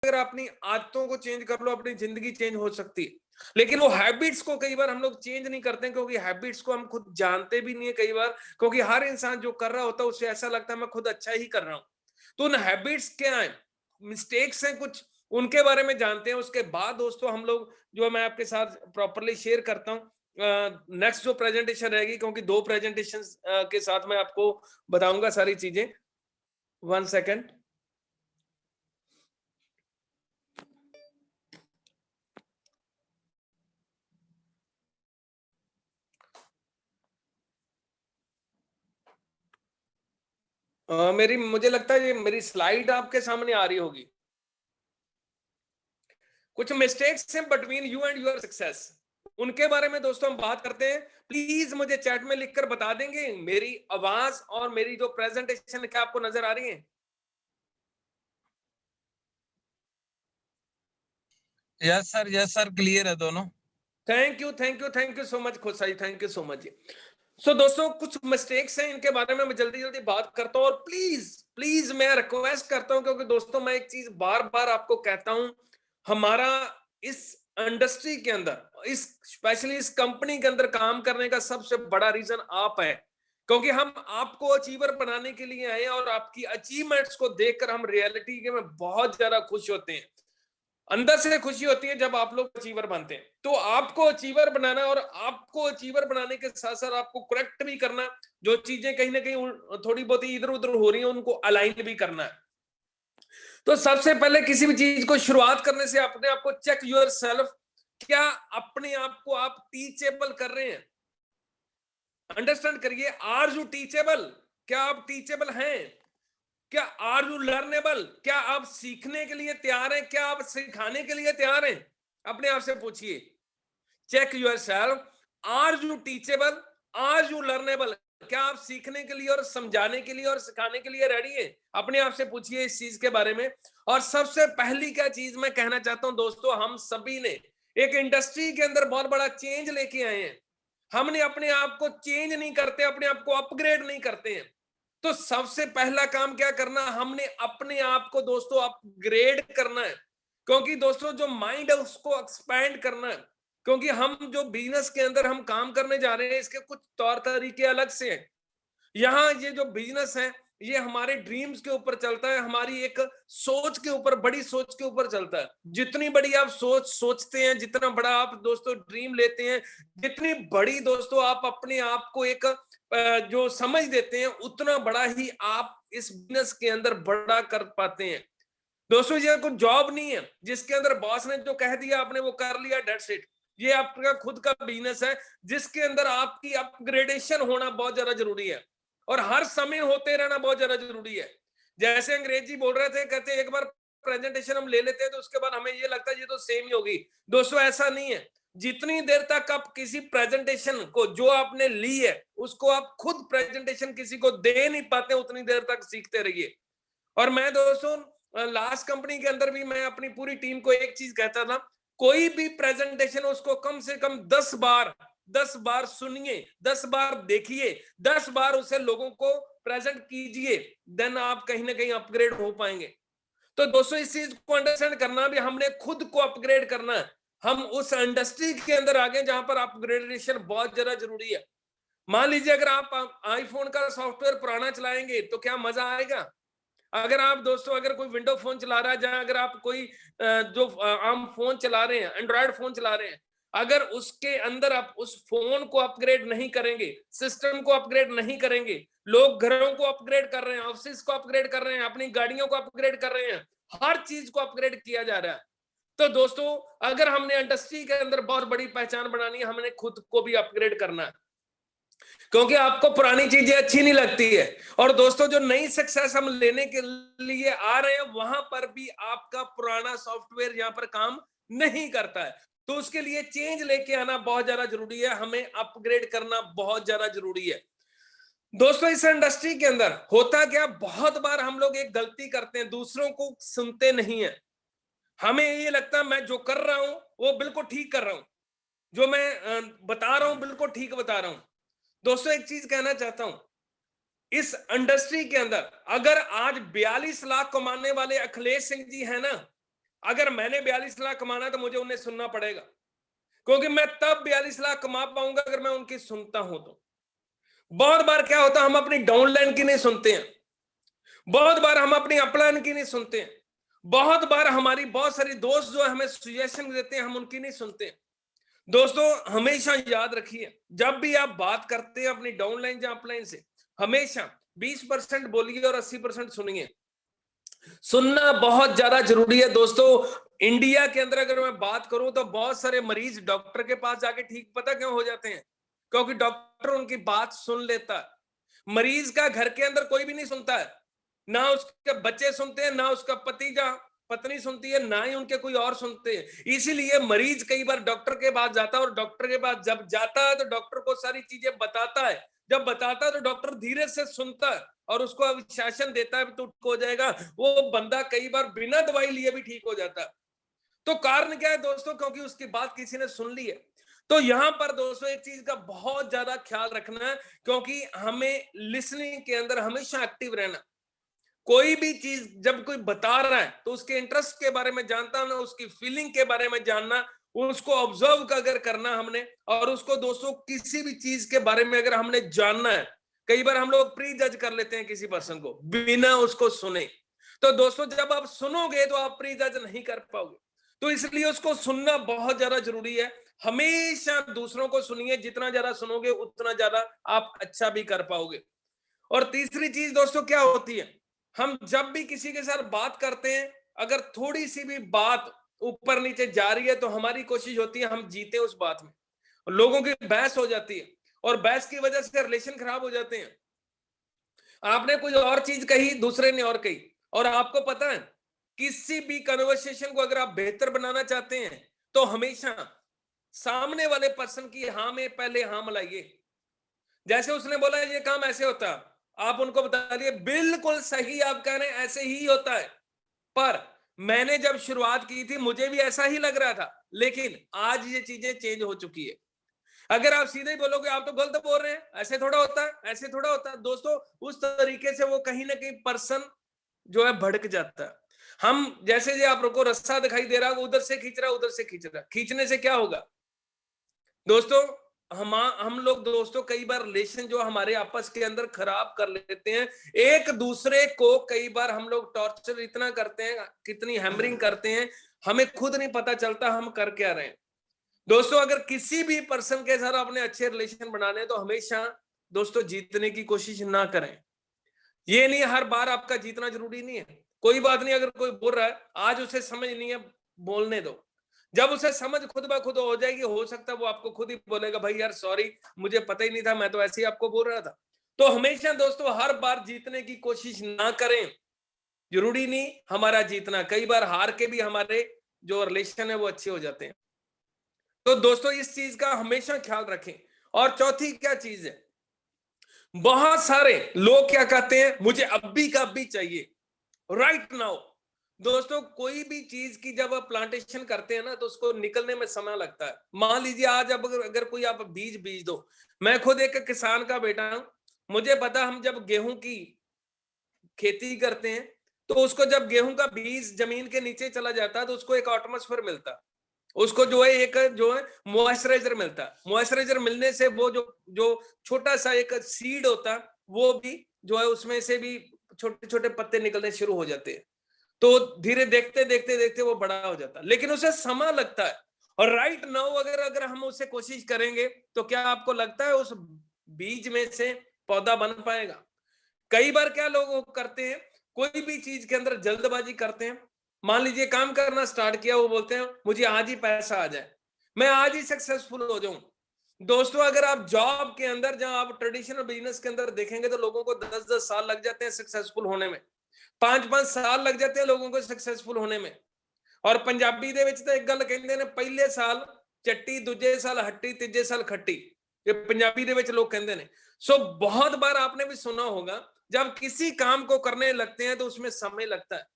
अगर अपनी आदतों को चेंज कर लो, अपनी जिंदगी चेंज हो सकती है। लेकिन वो हैबिट्स को कई बार हम लोग चेंज नहीं करते हैं, क्योंकि हैबिट्स को हम खुद जानते भी नहीं है कई बार, क्योंकि हर इंसान जो कर रहा होता है उसे ऐसा लगता है मैं खुद अच्छा ही कर रहा हूं। तो उन हैबिट्स क्या है, मिस्टेक्स हैं कुछ, उनके बारे में जानते हैं। उसके बाद दोस्तों हम लोग जो मैं आपके साथ प्रॉपरली शेयर करता हूँ नेक्स्ट जो प्रेजेंटेशन रहेगी, क्योंकि 2 प्रेजेंटेशन के साथ मैं आपको बताऊंगा सारी चीजें। 1 सेकंड। मेरी मुझे लगता है ये मेरी स्लाइड आपके सामने आ रही होगी। कुछ मिस्टेक्स हैं between you and your success, उनके बारे में दोस्तों हम बात करते हैं। प्लीज मुझे चैट में लिखकर बता देंगे मेरी आवाज और मेरी जो प्रेजेंटेशन क्या आपको नजर आ रही है? यस सर, क्लियर है दोनों। Thank you, thank you, thank you so much खुशाई, थैंक यू सो मच जी। सो दोस्तों कुछ मिस्टेक्स हैं, इनके बारे में मैं जल्दी जल्दी बात करता हूं, और प्लीज प्लीज मैं रिक्वेस्ट करता हूं, क्योंकि दोस्तों मैं एक चीज बार बार आपको कहता हूं, हमारा इस इंडस्ट्री के अंदर, इस स्पेशली इस कंपनी के अंदर काम करने का सबसे बड़ा रीजन आप है, क्योंकि हम आपको अचीवर बनाने के लिए आए हैं, और आपकी अचीवमेंट्स को देखकर हम रियलिटी के में बहुत ज्यादा खुश होते हैं। अंदर से खुशी होती है जब आप लोग अचीवर बनते हैं। तो आपको अचीवर बनाना, और आपको अचीवर बनाने के साथ साथ आपको करेक्ट भी करना, जो चीजें कहीं ना कहीं थोड़ी बहुत इधर उधर हो रही हैं उनको अलाइन भी करना है। तो सबसे पहले किसी भी चीज को शुरुआत करने से अपने आप को चेक योर सेल्फ, क्या अपने आप को आप टीचेबल कर रहे हैं? अंडरस्टैंड करिए, आर यू टीचेबल? क्या आप टीचेबल हैं? क्या आर यू लर्नेबल? क्या आप सीखने के लिए तैयार हैं? क्या आप सिखाने के लिए तैयार हैं? अपने आप से पूछिए, check your self, are you teachable, are you learnable? क्या आप सीखने के लिए और समझाने के लिए और सिखाने के लिए रेडी हैं? अपने आप से पूछिए इस चीज के बारे में। और सबसे पहली क्या चीज मैं कहना चाहता हूं दोस्तों, हम सभी ने एक इंडस्ट्री के अंदर बहुत बड़ा चेंज लेके आए हैं। हमने अपने आप को चेंज नहीं करते, अपने आप को अपग्रेड नहीं करते हैं। तो सबसे पहला काम क्या करना, हमने अपने आप को दोस्तों अपग्रेड करना है, क्योंकि दोस्तों जो माइंड है उसको एक्सपैंड करना है। क्योंकि हम जो बिजनेस के अंदर हम काम करने जा रहे हैं, इसके कुछ तौर तरीके अलग से हैं। यहाँ ये जो बिजनेस है, ये हमारे ड्रीम्स के ऊपर चलता है, हमारी एक सोच के ऊपर, बड़ी सोच के ऊपर चलता है। जितनी बड़ी आप सोच सोचते हैं, जितना बड़ा आप दोस्तों ड्रीम लेते हैं, जितनी बड़ी दोस्तों आप अपने आप को एक जो समझ देते हैं, उतना बड़ा ही आप इस बिजनेस के अंदर बड़ा कर पाते हैं। दोस्तों ये कोई जॉब नहीं है जिसके अंदर बॉस ने जो कह दिया आपने वो कर लिया, डेट्स इट। ये आपका खुद का बिजनेस है, जिसके अंदर आपकी अपग्रेडेशन होना बहुत ज्यादा जरूरी है, और हर समय होते रहना बहुत ज्यादा जरूरी है। जैसे अंग्रेजी बोल रहे थे, कहते एक बार प्रेजेंटेशन हम ले लेते हैं तो उसके बाद हमें ये लगता है ये तो सेम ही होगी। दोस्तों ऐसा नहीं है। जितनी देर तक आप किसी प्रेजेंटेशन को जो आपने ली है उसको आप खुद प्रेजेंटेशन किसी को दे नहीं पाते, उतनी देर तक सीखते रहिए। और मैं दोस्तों लास्ट कंपनी के अंदर भी मैं अपनी पूरी टीम को एक चीज कहता था, कोई भी प्रेजेंटेशन उसको कम से कम 10 बार सुनिए, 10 बार देखिए, 10 बार उसे लोगों को प्रेजेंट कीजिए, देन आप कहीं ना कहीं अपग्रेड हो पाएंगे। तो दोस्तों इस चीज को अंडरस्टैंड करना भी, हमने खुद को अपग्रेड करना है। हम उस इंडस्ट्री के अंदर आ गए जहां पर अपग्रेडेशन बहुत ज्यादा जरूरी है। मान लीजिए अगर आप आईफोन का सॉफ्टवेयर पुराना चलाएंगे तो क्या मजा आएगा? अगर आप दोस्तों अगर कोई विंडो फोन चला रहा है, जहां अगर आप कोई जो आम फोन चला रहे हैं, एंड्रॉयड फोन चला रहे हैं, अगर उसके अंदर आप उस फोन को अपग्रेड नहीं करेंगे, सिस्टम को अपग्रेड नहीं करेंगे, लोग घरों को अपग्रेड कर रहे हैं, ऑफिस को अपग्रेड कर रहे हैं, अपनी गाड़ियों को अपग्रेड कर रहे हैं, हर चीज को अपग्रेड किया जा रहा है। तो दोस्तों अगर हमने इंडस्ट्री के अंदर बहुत बड़ी पहचान बनानी है, हमने खुद को भी अपग्रेड करना है, क्योंकि आपको पुरानी चीजें अच्छी नहीं लगती है। और दोस्तों जो नई सक्सेस हम लेने के लिए आ रहे हैं, वहां पर भी आपका पुराना सॉफ्टवेयर यहां पर काम नहीं करता है। तो उसके लिए चेंज लेके आना बहुत ज्यादा जरूरी है, हमें अपग्रेड करना बहुत ज्यादा जरूरी है। दोस्तों इस इंडस्ट्री के अंदर होता क्या, बहुत बार हम लोग एक गलती करते हैं, दूसरों को सुनते नहीं है। हमें ये लगता है मैं जो कर रहा हूं वो बिल्कुल ठीक कर रहा हूं, जो मैं बता रहा हूं बिल्कुल ठीक बता रहा हूं। दोस्तों एक चीज कहना चाहता हूं, इस इंडस्ट्री के अंदर अगर आज 42 लाख कमाने वाले अखिलेश सिंह जी है ना, अगर मैंने 42 लाख कमाना तो मुझे उन्हें सुनना पड़ेगा, क्योंकि मैं तब 42 लाख कमा पाऊंगा अगर मैं उनकी सुनता हूं तो। बहुत बार क्या होता है, हम अपनी डाउनलाइन की नहीं सुनते हैं, बहुत बार हम अपनी अपलाइन की नहीं सुनते हैं, बहुत बार हमारी बहुत सारी दोस्त जो हमें सजेशन देते हैं हम उनकी नहीं सुनते हैं। दोस्तों हमेशा याद रखिए, जब भी आप बात करते हैं अपनी डाउनलाइन या अपलाइन से, हमेशा 20% बोलिए और 80% सुनिए। सुनना बहुत ज्यादा जरूरी है दोस्तों। इंडिया के अंदर अगर मैं बात करूं तो बहुत सारे मरीज डॉक्टर के पास जाके ठीक पता क्यों हो जाते हैं, क्योंकि डॉक्टर उनकी बात सुन लेता है। मरीज का घर के अंदर कोई भी नहीं सुनता है, ना उसके बच्चे सुनते हैं, ना उसका पति या पत्नी सुनती है, ना ही उनके कोई और सुनते हैं। इसीलिए मरीज कई बार डॉक्टर के पास जाता है, और डॉक्टर के पास जब जाता है तो डॉक्टर को सारी चीजें बताता है। जब बताता है तो डॉक्टर धीरे से सुनता है और उसको अनुशासन देता है तो ठीक हो जाएगा। वो बंदा कई बार बिना दवाई लिए भी ठीक हो जाता है। तो कारण क्या है दोस्तों, क्योंकि उसकी बात किसी ने सुन ली है। तो यहां पर दोस्तों एक चीज का बहुत ज्यादा ख्याल रखना है, क्योंकि हमें लिसनिंग के अंदर हमेशा एक्टिव रहना। कोई भी चीज जब कोई बता रहा है तो उसके इंटरेस्ट के बारे में जानता ना, उसकी फीलिंग के बारे में जानना, उसको ऑब्जर्व अगर करना हमने, और उसको दोस्तों किसी भी चीज के बारे में अगर हमने जानना है, कई बार हम लोग प्री जज कर लेते हैं किसी पर्सन को बिना उसको सुने। तो दोस्तों जब आप सुनोगे तो आप प्री जज नहीं कर पाओगे, तो इसलिए उसको सुनना बहुत ज्यादा जरूरी है। हमेशा दूसरों को सुनिए, जितना ज्यादा सुनोगे उतना ज्यादा आप अच्छा भी कर पाओगे। और तीसरी चीज दोस्तों क्या होती है, हम जब भी किसी के साथ बात करते हैं, अगर थोड़ी सी भी बात ऊपर नीचे जा रही है तो हमारी कोशिश होती है हम जीते उस बात में। लोगों की बहस हो जाती है और बहस की वजह से रिलेशन खराब हो जाते हैं। आपने कुछ और चीज कही, दूसरे ने और कही, और आपको पता है किसी भी कन्वर्सेशन को अगर आप बेहतर बनाना चाहते हैं तो हमेशा सामने वाले पर्सन की हाँ में पहले हाँ मिलाइए। जैसे उसने बोला ये काम ऐसे होता, आप उनको बता दिए बिल्कुल सही आप कह रहे हैं, ऐसे ही होता है, पर मैंने जब शुरुआत की थी मुझे भी ऐसा ही लग रहा था, लेकिन आज ये चीजें चेंज हो चुकी है। अगर आप सीधे ही बोलोगे आप तो गलत बोल रहे हैं, ऐसे थोड़ा होता है, ऐसे थोड़ा होता है, दोस्तों उस तरीके से वो कहीं ना कहीं पर्सन जो है भड़क जाता है। हम जैसे ये आपको रास्ता दिखाई दे रहा है, वो उधर से खींच रहा है, उधर से खींच रहा है, खींचने से क्या होगा दोस्तों, हम लोग दोस्तों कई बार रिलेशन जो हमारे आपस के अंदर खराब कर लेते हैं। एक दूसरे को कई बार हम लोग टॉर्चर इतना करते हैं, कितनी हैमरिंग करते हैं, हमें खुद नहीं पता चलता हम कर क्या रहे हैं। दोस्तों अगर किसी भी पर्सन के साथ अपने अच्छे रिलेशन बनाने तो हमेशा दोस्तों जीतने की कोशिश ना करें। ये नहीं हर बार आपका जीतना जरूरी नहीं है। कोई बात नहीं, अगर कोई बोल रहा है आज उसे समझ नहीं है, बोलने दो। जब उसे समझ खुद ब खुद हो जाएगी, हो सकता है वो आपको खुद ही बोलेगा भाई यार सॉरी, मुझे पता ही नहीं था, मैं तो ऐसे ही आपको बोल रहा था। तो हमेशा दोस्तों हर बार जीतने की कोशिश ना करें। जरूरी नहीं हमारा जीतना, कई बार हार के भी हमारे जो रिलेशन है वो अच्छे हो जाते हैं। तो दोस्तों इस चीज का हमेशा ख्याल रखें। और चौथी क्या चीज है, बहुत सारे लोग क्या कहते हैं मुझे अभी का अभी चाहिए, राइट नाउ। दोस्तों कोई भी चीज की जब आप प्लांटेशन करते हैं ना तो उसको निकलने में समय लगता है। मान लीजिए आज अब अगर कोई आप बीज बीज दो, मैं खुद एक किसान का बेटा हूं, मुझे पता हम जब गेहूं की खेती करते हैं तो उसको जब गेहूं का बीज जमीन के नीचे चला जाता है तो उसको एक एटमॉस्फेयर मिलता है, उसको जो है एक जो है मॉइस्चराइजर मिलता है। मॉइस्चराइजर मिलने से वो जो जो छोटा सा एक सीड होता है वो भी जो है उसमें से भी छोटे छोटे पत्ते निकलने शुरू हो जाते हैं। तो धीरे देखते देखते देखते वो बड़ा हो जाता है, लेकिन उसे समय लगता है। और राइट नाउ अगर अगर हम उसे कोशिश करेंगे तो क्या आपको लगता है उस बीज में से पौधा बन पाएगा? कई बार क्या लोग करते हैं, कोई भी चीज के अंदर जल्दबाजी करते हैं। मान लीजिए काम करना स्टार्ट किया, वो बोलते हैं मुझे आज ही पैसा आ जाए, मैं आज ही सक्सेसफुल हो जाऊं। दोस्तों अगर आप जॉब के अंदर, जहां आप ट्रेडिशनल बिजनेस के अंदर देखेंगे तो लोगों को 10-10 साल लग जाते हैं सक्सेसफुल होने में, 5-5 साल लग जाते हैं लोगों को सक्सेसफुल होने में। और पंजाबी ਦੇ ਵਿੱਚ ਤਾਂ ਇੱਕ ਗੱਲ ਕਹਿੰਦੇ ਨੇ, ਪਹਿਲੇ ਸਾਲ ਚੱਟੀ, ਦੂਜੇ ਸਾਲ हट्टी, तीजे साल खट्टी। ये पंजाबी ਦੇ ਵਿੱਚ लोग कहते हैं। सो बहुत बार आपने भी सुना होगा जब किसी काम को करने लगते हैं तो उसमें समय लगता है।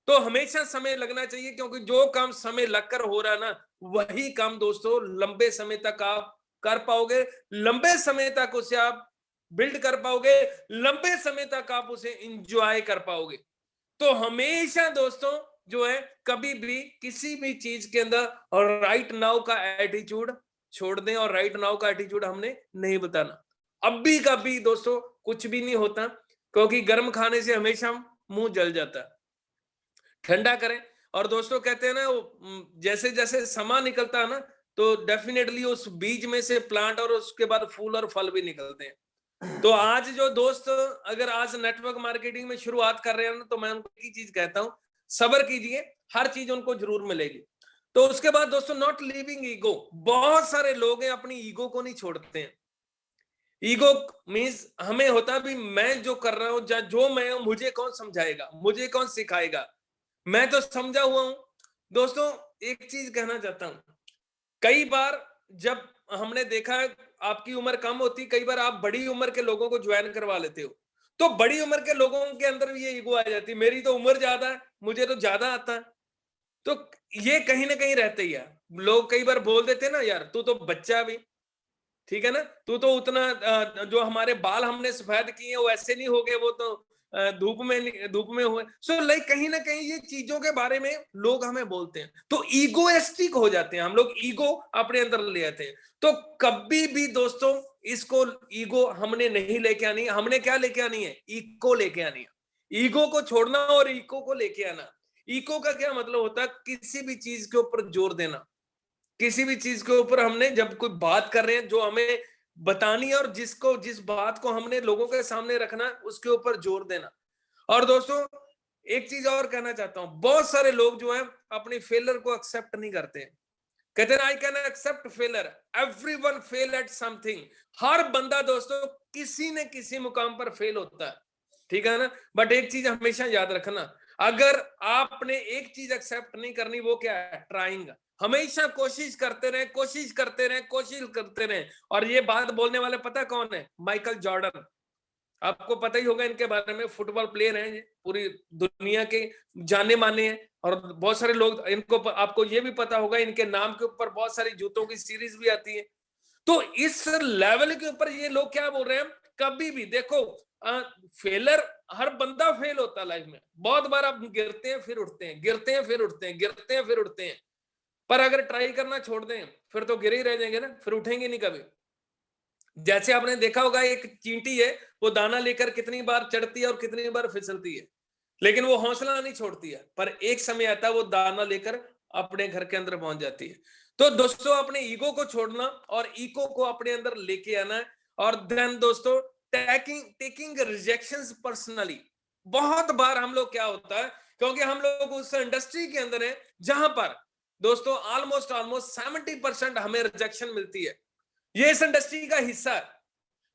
तो हमेशा समय लगना चाहिए, क्योंकि जो काम समय लगकर हो रहा है ना वही काम दोस्तों लंबे समय तक आप कर पाओगे, लंबे समय तक उसे आप बिल्ड कर पाओगे, लंबे समय तक आप उसे इंजॉय कर पाओगे। तो हमेशा दोस्तों जो है कभी भी किसी भी चीज के अंदर और राइट नाउ का एटीट्यूड छोड़ दें, और राइट नाउ का एटीट्यूड हमने नहीं बताना। अभी कभी दोस्तों कुछ भी नहीं होता, क्योंकि गर्म खाने से हमेशा मुंह जल जाता है। ठंडा करें। और दोस्तों कहते हैं ना, जैसे जैसे समय निकलता है ना, तो डेफिनेटली उस बीज में से प्लांट और उसके बाद फूल और फल भी निकलते हैं। तो आज जो दोस्त अगर आज नेटवर्क मार्केटिंग में शुरुआत कर रहे हैं ना, तो मैं उनको एक चीज कहता हूं, सब्र कीजिए, हर चीज उनको जरूर मिलेगी। तो उसके बाद दोस्तों, नॉट लिविंग ईगो। बहुत सारे लोग हैं अपनी ईगो को नहीं छोड़ते हैं। ईगो मीन्स हमें होता भी मैं जो कर रहा हूं, जो मैं हूं, मुझे कौन समझाएगा, मुझे कौन सिखाएगा, मैं तो समझा हुआ हूं। दोस्तों एक चीज कहना चाहता हूं, कई बार जब हमने देखा है, आपकी उम्र कम होती, कई बार आप बड़ी उम्र के लोगों को ज्वाइन करवा लेते हो, तो बड़ी उम्र के लोगों के अंदर भी ये ईगो आ जाती है, मेरी तो उम्र ज्यादा है, मुझे तो ज्यादा आता है। तो ये कहीं ना कहीं रहते ही है। लोग कई बार बोल देते हैं ना, यार तू तो बच्चा भी, ठीक है ना, तू तो उतना जो हमारे बाल हमने सफेद किए वो ऐसे नहीं हो गए, वो तो धूप में हुए। सो लाइक कहीं ना कहीं ये चीजों के बारे में लोग हमें बोलते हैं, तो ईगोइस्टिक हो जाते हैं हम लोग, ईगो अपने अंदर ले आते हैं। तो कभी भी दोस्तों इसको ईगो हमने नहीं लेके आनी है, हमने क्या लेके आनी है, ईको लेके आनी है। ईगो को छोड़ना और ईको को लेके आना। ईको का क्या मतलब होता है, किसी भी चीज के ऊपर जोर देना, किसी भी चीज के ऊपर हमने जब कोई बात कर रहे हैं जो हमें बतानी है, और जिस बात को हमने लोगों के सामने रखना है, उसके ऊपर जोर देना। और दोस्तों एक चीज और कहना चाहता हूं, बहुत सारे लोग जो हैं अपनी फेलियर को एक्सेप्ट नहीं करते हैं। कहते हैं I can accept failure, everyone fail at something. हर बंदा दोस्तों किसी न किसी मुकाम पर फेल होता है, ठीक है ना। बट एक चीज हमेशा याद रखना, अगर आपने एक चीज एक्सेप्ट नहीं करनी, वो क्या है, ट्राइंग। हमेशा कोशिश करते रहे, कोशिश करते रहे, कोशिश करते रहे। और ये बात बोलने वाले पता कौन है, माइकल जॉर्डन। आपको पता ही होगा इनके बारे में, फुटबॉल प्लेयर हैं ये, पूरी दुनिया के जाने माने हैं। और बहुत सारे लोग इनको, आपको ये भी पता होगा इनके नाम के ऊपर बहुत सारी जूतों की सीरीज भी आती है। तो इस लेवल के ऊपर ये लोग क्या बोल रहे हैं, कभी भी देखो, फेलर, हर बंदा फेल होता है लाइफ में। बहुत बार आप गिरते हैं फिर उठते हैं, गिरते हैं फिर उठते हैं, गिरते हैं फिर उठते हैं। पर अगर ट्राई करना छोड़ दें, फिर तो गिरे ही रह जाएंगे ना, फिर उठेंगे नहीं कभी। जैसे आपने देखा होगा, एक चींटी है, वो दाना लेकर कितनी बार चढ़ती है और कितनी बार फिसलती है, लेकिन वो हौसला नहीं छोड़ती है। पर एक समय आता है वो दाना लेकर अपने घर के अंदर पहुंच जाती है। तो दोस्तों अपने ईगो को छोड़ना और ईको को अपने अंदर लेके आना है। और देन दोस्तों, टेकिंग रिजेक्शंस पर्सनली। बहुत बार हम लोग क्या होता है, क्योंकि हम लोग उस इंडस्ट्री के अंदर हैं जहां पर दोस्तों ऑलमोस्ट 70% हमें रिजेक्शन मिलती है। ये इस इंडस्ट्री का हिस्सा है।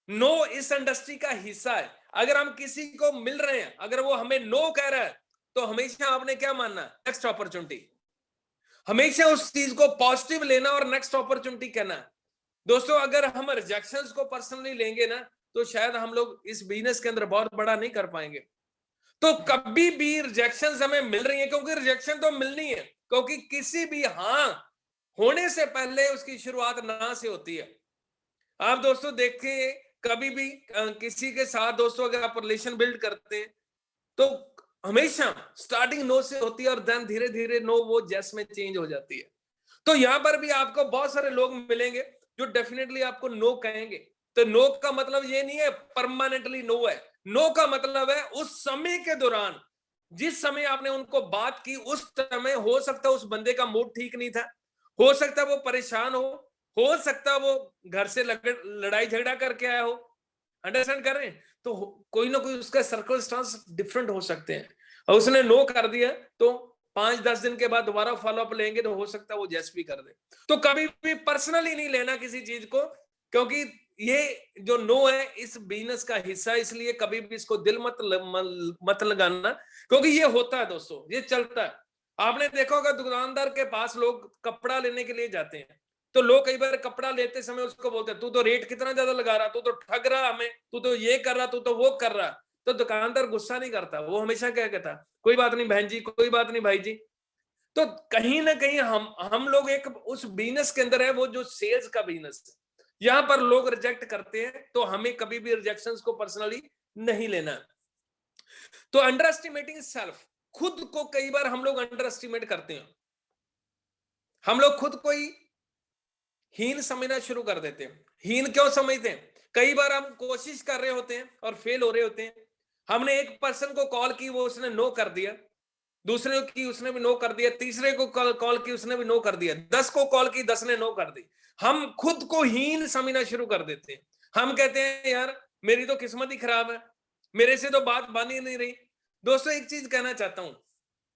नो इस इंडस्ट्री का हिस्सा है। अगर हम किसी को मिल रहे हैं, अगर वो हमें नो कह रहा है, तो हमेशा आपने क्या मानना, नेक्स्ट अपॉर्चुनिटी। हमेशा उस चीज को पॉजिटिव लेना और नेक्स्ट अपॉर्चुनिटी कहना। दोस्तों अगर हम रिजेक्शंस को पर्सनली लेंगे ना, तो शायद हम लोग इस बिजनेस के अंदर बहुत बड़ा नहीं कर पाएंगे। तो कभी भी रिजेक्शंस हमें मिल रही है, क्योंकि रिजेक्शन तो मिलनी है, क्योंकि किसी भी हाँ होने से पहले उसकी शुरुआत ना से होती है। आप दोस्तों देखिए, कभी भी किसी के साथ दोस्तों अगर आप रिलेशन बिल्ड करते हैं, तो हमेशा स्टार्टिंग नो से होती है, और देन धीरे धीरे नो वो जैस में चेंज हो जाती है। तो यहां पर भी आपको बहुत सारे लोग मिलेंगे जो डेफिनेटली आपको नो कहेंगे। तो नो का मतलब ये नहीं है परमानेंटली नो है। नो का मतलब है उस समय के दौरान, जिस समय आपने उनको बात की, उस समय हो सकता है उस बंदे का मूड ठीक नहीं था, हो सकता है वो परेशान हो सकता है वो घर से लड़ाई झगड़ा करके आया हो। अंडरस्टैंड कर रहे हैं? तो कोई ना कोई उसका सर्कमस्टांस डिफरेंट हो सकते हैं, और उसने नो कर दिया, तो 5-10 दिन के बाद दोबारा फॉलो अप लेंगे, तो हो सकता है वो जैस भी कर दे। तो कभी भी पर्सनली नहीं लेना किसी चीज को, क्योंकि ये जो नो है इस बिजनेस का हिस्सा है, इसलिए कभी भी इसको दिल मत लगाना, क्योंकि ये होता है दोस्तों, ये चलता है। आपने देखा होगा दुकानदार के पास लोग कपड़ा लेने के लिए जाते हैं, तो लोग कई बार कपड़ा लेते समय उसको बोलते हैं, तू तो रेट कितना ज्यादा लगा रहा, तू तो ठग रहा हमें, तू तो ये कर रहा, तू तो वो कर रहा। तो दुकानदार गुस्सा नहीं करता, वो हमेशा क्या कहता, कोई बात नहीं बहन जी, कोई बात नहीं भाई जी। तो कहीं ना कहीं हम लोग एक उस बिजनेस के अंदर है, वो जो सेल्स का बिजनेस है, यहां पर लोग रिजेक्ट करते हैं, तो हमें कभी भी रिजेक्शंस को पर्सनली नहीं लेना। तो अंडर एस्टिमेटिंग सेल्फ, खुद को कई बार हम लोग अंडर एस्टिमेट करते हैं, हम लोग खुद को ही हीन समझना शुरू कर देते हैं। हीन क्यों समझते हैं? कई बार हम कोशिश कर रहे होते हैं और फेल हो रहे होते हैं। हमने एक पर्सन को कॉल की, वो उसने नो कर दिया, दूसरे को की उसने भी नो कर दिया, तीसरे को कॉल की उसने भी नो कर दिया, 10 को कॉल की 10 ने नो कर दी। हम खुद को हीन समझना शुरू कर देते हैं। हम कहते हैं यार मेरी तो किस्मत ही खराब है, मेरे से तो बात बन ही नहीं रही। दोस्तों एक चीज कहना चाहता हूं,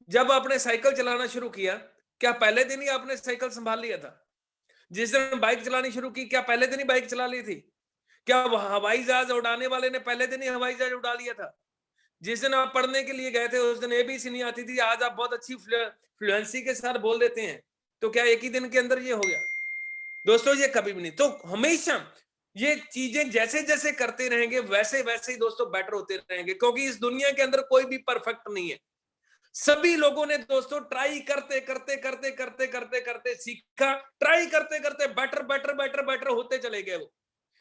जब आपने साइकिल चलाना शुरू किया, क्या पहले दिन ही आपने साइकिल संभाल लिया था? जिस दिन बाइक चलानी शुरू की, क्या पहले दिन ही बाइक चला ली थी? क्या हवाई जहाज उड़ाने वाले ने पहले दिन ही हवाई जहाज उड़ा लिया था? जिस दिन आप पढ़ने के लिए गए थे उस दिन एबीसी नहीं आती थी, आज आप बहुत अच्छी फ्लुएंसी के साथ बोल देते हैं, तो क्या एक ही दिन के अंदर ये हो गया? दोस्तों ये कभी भी नहीं। तो हमेशा ये चीजें जैसे जैसे करते रहेंगे वैसे वैसे ही दोस्तों बेटर होते रहेंगे, क्योंकि इस दुनिया के अंदर कोई भी परफेक्ट नहीं है। सभी लोगों ने दोस्तों ट्राई करते करते करते करते करते करते सीखा, ट्राई करते करते बेटर बेटर बेटर बेटर होते चले गए। वो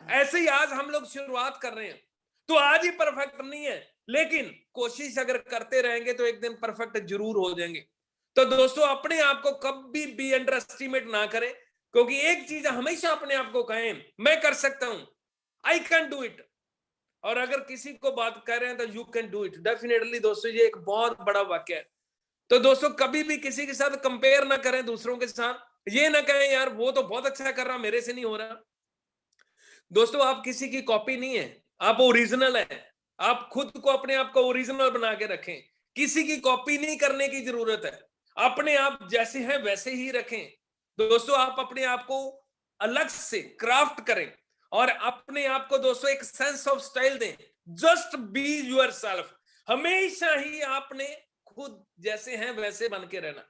ऐसे ही आज हम लोग शुरुआत कर रहे हैं, तो आज ही परफेक्ट नहीं है, लेकिन कोशिश अगर करते रहेंगे तो एक दिन परफेक्ट जरूर हो जाएंगे। तो दोस्तों अपने आप को कभी भी अंडर एस्टिमेट ना करें, क्योंकि एक चीज हमेशा अपने आप को कहें, मैं कर सकता हूं, आई कैन डू इट। और अगर किसी को बात कर रहे हैं तो you can do it, definitely दोस्तों ये एक बहुत बड़ा वाक्य है। तो दोस्तों कभी भी किसी के साथ कंपेयर ना करें दूसरों के साथ, ये ना कहें यार वो तो बहुत अच्छा कर रहा, मेरे से नहीं हो रहा। दोस्तों आप किसी की कॉपी नहीं है, आप ओरिजिनल है। आप खुद को अपने आप को ओरिजिनल बना के रखें, किसी की कॉपी नहीं करने की जरूरत है। अपने आप जैसे हैं वैसे ही रखें। दोस्तों आप अपने आप को अलग से क्राफ्ट करें और अपने आप को दोस्तों एक सेंस ऑफ स्टाइल दें। Just be yourself. हमेशा ही आपने खुद जैसे हैं वैसे बन के रहना।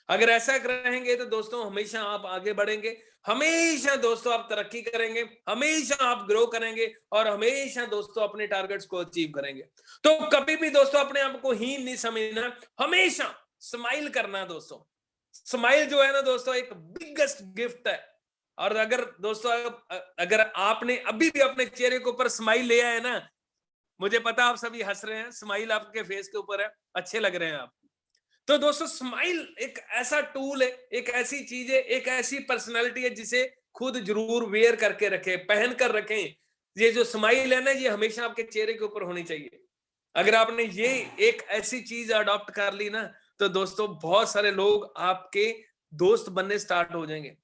अगर ऐसा रहेंगे तो दोस्तों हमेशा आप आगे बढ़ेंगे, हमेशा दोस्तों आप तरक्की करेंगे, हमेशा आप ग्रो करेंगे और हमेशा दोस्तों अपने टारगेट्स को अचीव करेंगे। तो कभी भी दोस्तों अपने आप को हीन नहीं समझना, हमेशा स्माइल करना। दोस्तों स्माइल जो है ना दोस्तों एक बिगेस्ट गिफ्ट है। और अगर दोस्तों अगर आपने अभी भी अपने चेहरे के ऊपर स्माइल ले आए ना, मुझे पता आप सभी हंस रहे हैं, स्माइल आपके फेस के ऊपर है, अच्छे लग रहे हैं आप। तो दोस्तों स्माइल एक ऐसा टूल है, एक ऐसी चीज है, एक ऐसी पर्सनालिटी है जिसे खुद जरूर वेयर करके रखें, पहन कर रखें। ये जो स्माइल है ना, ये हमेशा आपके चेहरे के ऊपर होनी चाहिए। अगर आपने ये एक ऐसी चीज अडॉप्ट कर ली ना, तो दोस्तों बहुत सारे लोग आपके दोस्त बनने स्टार्ट हो जाएंगे।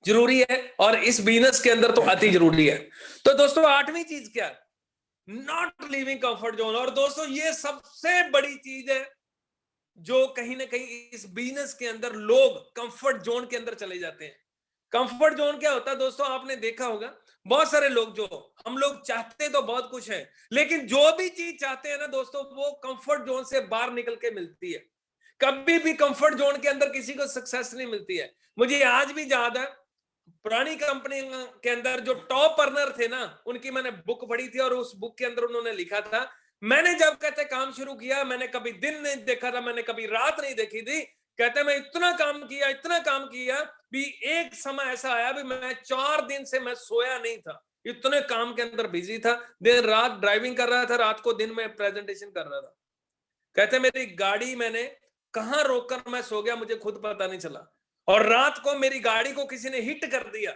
जरूरी है, और इस बिजनेस के अंदर तो अति जरूरी है। तो दोस्तों 8वीं चीज क्या है? Not living comfort zone. और दोस्तों ये सबसे बड़ी चीज है जो कहीं ना कहीं इस बिजनेस के अंदर लोग कंफर्ट जोन के अंदर चले जाते हैं। कंफर्ट जोन क्या होता है दोस्तों? आपने देखा होगा बहुत सारे लोग, जो हम लोग चाहते तो बहुत कुछ है, लेकिन जो भी चीज चाहते हैं ना दोस्तों, वो कंफर्ट जोन से बाहर निकल के मिलती है। कभी भी कंफर्ट जोन के अंदर किसी को सक्सेस नहीं मिलती है। मुझे आज भी याद है, पुरानी कंपनी के अंदर जो टॉप अर्नर थे ना, उनकी मैंने बुक पढ़ी थी और उस बुक के अंदर उन्होंने लिखा था, मैंने जब कहते काम शुरू किया, मैंने कभी दिन नहीं देखा था, मैंने कभी रात नहीं देखी थी। कहते मैं इतना काम किया भी एक समय ऐसा आया भी मैं 4 दिन से मैं सोया नहीं था, इतने काम के अंदर बिजी था, दिन रात ड्राइविंग कर रहा था, रात को दिन में प्रेजेंटेशन कर रहा था। कहते मेरी गाड़ी मैंने कहां रोककर मैं सो गया मुझे खुद पता नहीं चला, और रात को मेरी गाड़ी को किसी ने हिट कर दिया।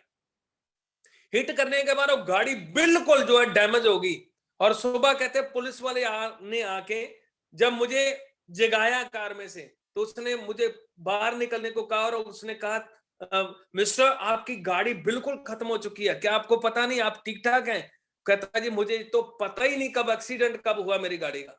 हिट करने के बाद वो गाड़ी बिल्कुल जो है डैमेज होगी, और सुबह कहते पुलिस वाले ने आके जब मुझे जगाया कार में से, तो उसने मुझे बाहर निकलने को कहा और उसने कहा मिस्टर आपकी गाड़ी बिल्कुल खत्म हो चुकी है, क्या आपको पता नहीं, आप ठीक ठाक हैं? कहता जी मुझे तो पता ही नहीं कब एक्सीडेंट कब हुआ मेरी गाड़ी का।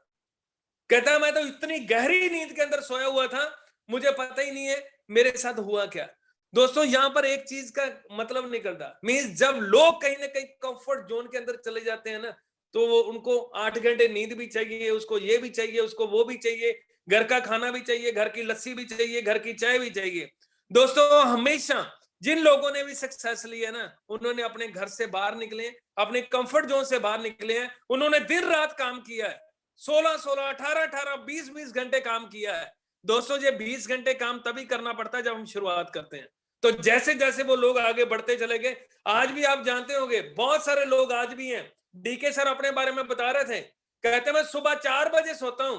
कहता है मैं तो इतनी गहरी नींद के अंदर सोया हुआ था, मुझे पता ही नहीं है मेरे साथ हुआ क्या। दोस्तों यहां पर एक चीज का मतलब निकलता, मींस जब लोग कहीं ना कहीं कंफर्ट जोन के अंदर चले जाते हैं ना, तो वो उनको 8 घंटे नींद भी चाहिए, उसको ये भी चाहिए, उसको वो भी चाहिए, घर का खाना भी चाहिए, घर की लस्सी भी चाहिए, घर की चाय भी चाहिए। दोस्तों हमेशा जिन लोगों ने भी सक्सेस ली है ना, उन्होंने अपने घर से बाहर निकले, अपने कंफर्ट जोन से बाहर निकले हैं, उन्होंने दिन रात काम किया है, 16-16, 18-18, 20-20 घंटे काम किया है। दोस्तों ये 20 घंटे काम तभी करना पड़ता है जब हम शुरुआत करते हैं। तो जैसे जैसे वो लोग आगे बढ़ते चले गए, आज भी आप जानते होंगे बहुत सारे लोग आज भी हैं। डीके सर अपने बारे में बता रहे थे, कहते मैं सुबह 4 बजे सोता हूं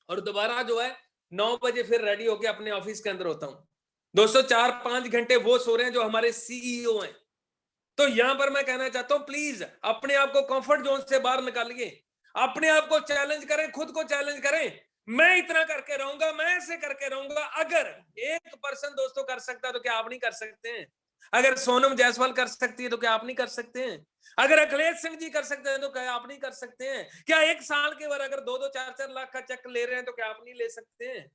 और दोबारा जो है 9 बजे फिर रेडी होके अपने ऑफिस के अंदर होता हूं। दोस्तों 4-5 घंटे वो सो रहे हैं जो हमारे सीईओ हैं। तो यहां पर मैं कहना चाहता हूं, प्लीज अपने आप को कंफर्ट जोन से बाहर निकालिए, अपने आप को चैलेंज करें, खुद को चैलेंज करें। मैं इतना करके रहूंगा, मैं ऐसे करके रहूंगा। अगर 1% दोस्तों कर सकता है तो क्या आप नहीं कर सकते हैं? अगर सोनम जायसवाल कर सकती है तो क्या आप नहीं कर सकते हैं? अगर अखिलेश सिंह जी कर सकते हैं तो क्या आप नहीं कर सकते हैं? क्या एक साल के बाद अगर 2-2 4-4 लाख का चेक ले रहे हैं तो क्या आप नहीं ले सकते हैं?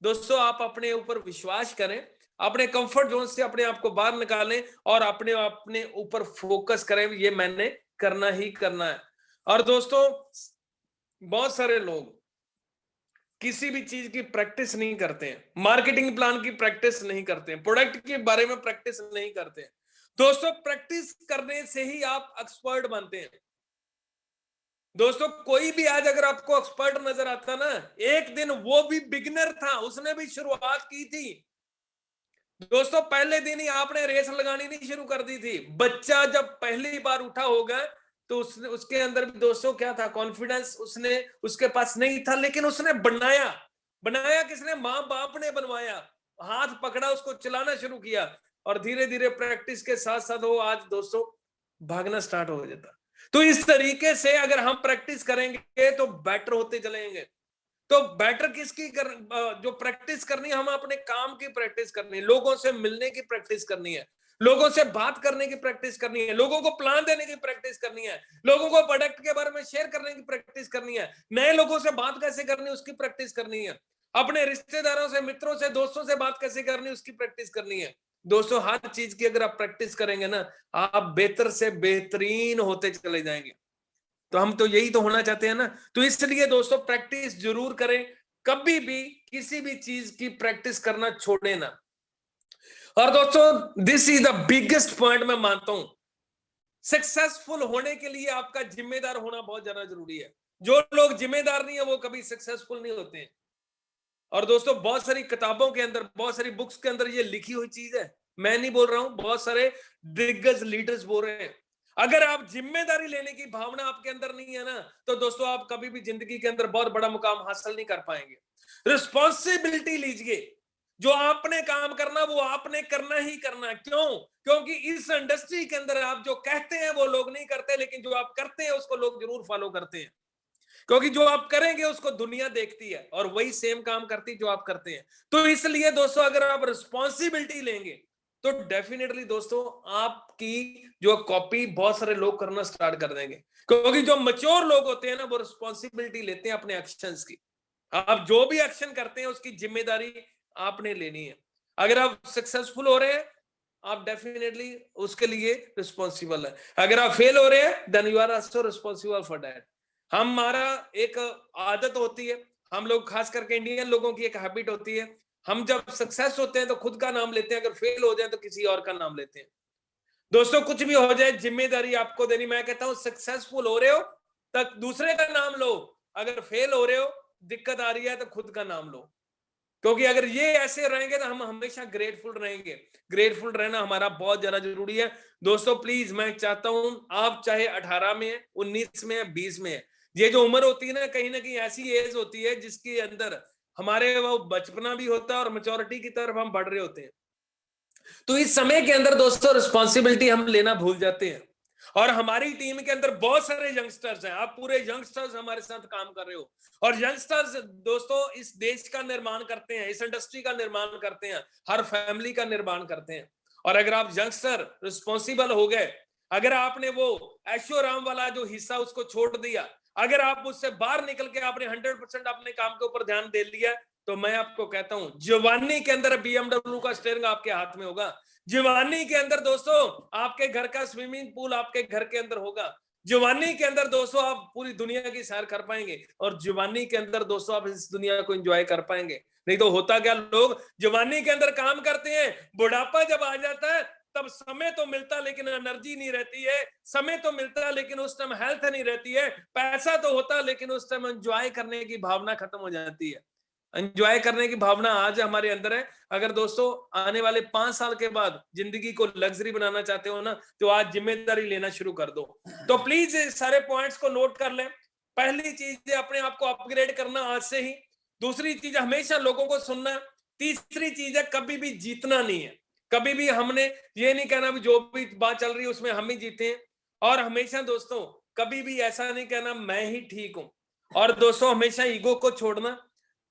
दोस्तों आप अपने ऊपर विश्वास करें, अपने कंफर्ट जोन से अपने आप को बाहर निकालें और अपने ऊपर फोकस करें। ये मैंने करना ही करना है। और दोस्तों बहुत सारे लोग किसी भी चीज की प्रैक्टिस नहीं करते हैं, मार्केटिंग प्लान की प्रैक्टिस नहीं करते हैं, प्रोडक्ट के बारे में प्रैक्टिस नहीं करते हैं। दोस्तों प्रैक्टिस करने से ही आप एक्सपर्ट बनते हैं। दोस्तों कोई भी आज अगर आपको एक्सपर्ट नजर आता ना, एक दिन वो भी बिगिनर था, उसने भी शुरुआत की थी। दोस्तों पहले दिन ही आपने रेस लगानी नहीं शुरू कर दी थी। बच्चा जब पहली बार उठा होगा तो उसके अंदर भी दोस्तों क्या था? कॉन्फिडेंस उसके पास नहीं था, लेकिन उसने बनाया किसने? माँ बाप ने बनवाया। हाथ पकड़ा, उसको चलाना शुरू किया और धीरे धीरे प्रैक्टिस के साथ साथ वो आज दोस्तों भागना स्टार्ट हो जाता। तो इस तरीके से अगर हम प्रैक्टिस करेंगे तो बेटर होते चलेंगे। तो बेटर जो प्रैक्टिस करनी है, हम अपने काम की प्रैक्टिस करनी है, लोगों से मिलने की प्रैक्टिस करनी है, लोगों से बात करने की प्रैक्टिस करनी है, लोगों को प्लान देने की प्रैक्टिस करनी है, लोगों को प्रोडक्ट के बारे में शेयर करने की प्रैक्टिस करनी है, नए लोगों से बात कैसे करनी है उसकी प्रैक्टिस करनी है, अपने रिश्तेदारों से, मित्रों से, दोस्तों से बात कैसे करनी है उसकी प्रैक्टिस करनी है। दोस्तों हर चीज की अगर आप प्रैक्टिस करेंगे ना, आप बेहतर से बेहतरीन होते चले जाएंगे। तो हम तो यही तो होना चाहते हैं ना। तो इसलिए दोस्तों प्रैक्टिस जरूर करें, कभी भी किसी भी चीज की प्रैक्टिस करना छोड़े ना। और दोस्तों this is the biggest point मैं मानता हूं, सक्सेसफुल होने के लिए आपका जिम्मेदार होना बहुत ज्यादा जरूरी है। जो लोग जिम्मेदार नहीं है वो कभी सक्सेसफुल नहीं होते हैं। और दोस्तों बहुत सारी किताबों के अंदर, बहुत सारी बुक्स के अंदर ये लिखी हुई चीज है, मैं नहीं बोल रहा हूं, बहुत सारे दिग्गज लीडर्स बोल रहे हैं। अगर आप जिम्मेदारी लेने की भावना आपके अंदर नहीं है ना, तो दोस्तों आप कभी भी जिंदगी के अंदर बहुत बड़ा मुकाम हासिल नहीं कर पाएंगे। रिस्पॉन्सिबिलिटी लीजिए, जो आपने काम करना वो आपने करना ही करना। क्यों? क्योंकि इस इंडस्ट्री के अंदर आप जो कहते हैं वो लोग नहीं करते, लेकिन जो आप करते हैं उसको लोग जरूर फॉलो करते हैं। क्योंकि जो आप करेंगे उसको दुनिया देखती है और वही सेम काम करती जो आप करते हैं। तो इसलिए दोस्तों अगर आप रिस्पॉन्सिबिलिटी लेंगे तो डेफिनेटली दोस्तों आपकी जो कॉपी बहुत सारे लोग करना स्टार्ट कर देंगे। क्योंकि जो मैच्योर लोग होते हैं ना, वो रिस्पॉन्सिबिलिटी लेते हैं अपने एक्शंस की। आप जो भी एक्शन करते हैं उसकी जिम्मेदारी आपने लेनी है। अगर आप सक्सेसफुल हो रहे हैं, आप डेफिनेटली उसके लिए रिस्पॉन्सिबल है। अगर आप फेल हो रहे हैं, then you are also responsible for that. हमारा एक आदत होती है, हम लोग खास करके इंडियन लोगों की एक हैबिट होती है, हम जब सक्सेस होते हैं तो खुद का नाम लेते हैं, अगर फेल हो जाए तो किसी और का नाम लेते हैं। दोस्तों कुछ भी हो जाए जिम्मेदारी आपको देनी। मैं कहता हूं सक्सेसफुल हो रहे हो तक दूसरे का नाम लो, अगर फेल हो रहे हो, दिक्कत आ रही है तो खुद का नाम लो। क्योंकि अगर ये ऐसे रहेंगे तो हम हमेशा ग्रेटफुल रहेंगे। ग्रेटफुल रहना हमारा बहुत ज्यादा जरूरी है। दोस्तों प्लीज मैं चाहता हूं आप चाहे 18 में है, 19 में है, 20 में है, ये जो उम्र होती है ना कहीं ऐसी एज होती है जिसके अंदर हमारे वो बचपना भी होता है और मैच्योरिटी की तरफ हम बढ़ रहे होते हैं। तो इस समय के अंदर दोस्तों रिस्पॉन्सिबिलिटी हम लेना भूल जाते हैं। और हमारी टीम के अंदर बहुत सारे यंगस्टर्स हैं, आप पूरे यंगस्टर्स हमारे साथ काम कर रहे हो। और यंगस्टर्स दोस्तों इस देश का निर्माण करते हैं, इस इंडस्ट्री का निर्माण करते हैं, हर फैमिली का निर्माण करते हैं। और अगर आप यंगस्टर रिस्पॉन्सिबल हो गए, अगर आपने वो ऐशोराम वाला जो हिस्सा उसको छोड़ दिया, अगर आप उससे बाहर निकल के आपने 100% अपने काम के ऊपर ध्यान दे लिया, तो मैं आपको कहता हूं जवानी के अंदर BMW का स्टीयरिंग आपके हाथ में होगा। जवानी के अंदर दोस्तों आपके घर का स्विमिंग पूल आपके घर के अंदर होगा। जवानी के अंदर दोस्तों आप पूरी दुनिया की सैर कर पाएंगे। और जवानी के अंदर दोस्तों आप इस दुनिया को एंजॉय कर पाएंगे। नहीं तो होता क्या, लोग जवानी के अंदर काम करते हैं, बुढ़ापा जब आ जाता है तब समय तो मिलता लेकिन एनर्जी नहीं रहती है, समय तो मिलता लेकिन उस टाइम हेल्थ नहीं रहती है, पैसा तो होता लेकिन उस टाइम एंजॉय करने की भावना खत्म हो जाती है। एंजॉय करने की भावना आज हमारे अंदर है। अगर दोस्तों आने वाले 5 साल के बाद जिंदगी को लग्जरी बनाना चाहते हो ना, तो आज जिम्मेदारी लेना शुरू कर दो। तो प्लीज सारे पॉइंट्स को नोट कर लें। पहली चीज है अपने आप को अपग्रेड करना आज से ही। दूसरी चीज हमेशा लोगों को सुनना है। तीसरी चीज है कभी भी जीतना नहीं है। कभी भी हमने ये नहीं कहना भी जो भी बात चल रही है उसमें हम ही जीते हैं। और हमेशा दोस्तों कभी भी ऐसा नहीं कहना मैं ही ठीक हूं। और दोस्तों हमेशा ईगो को छोड़ना।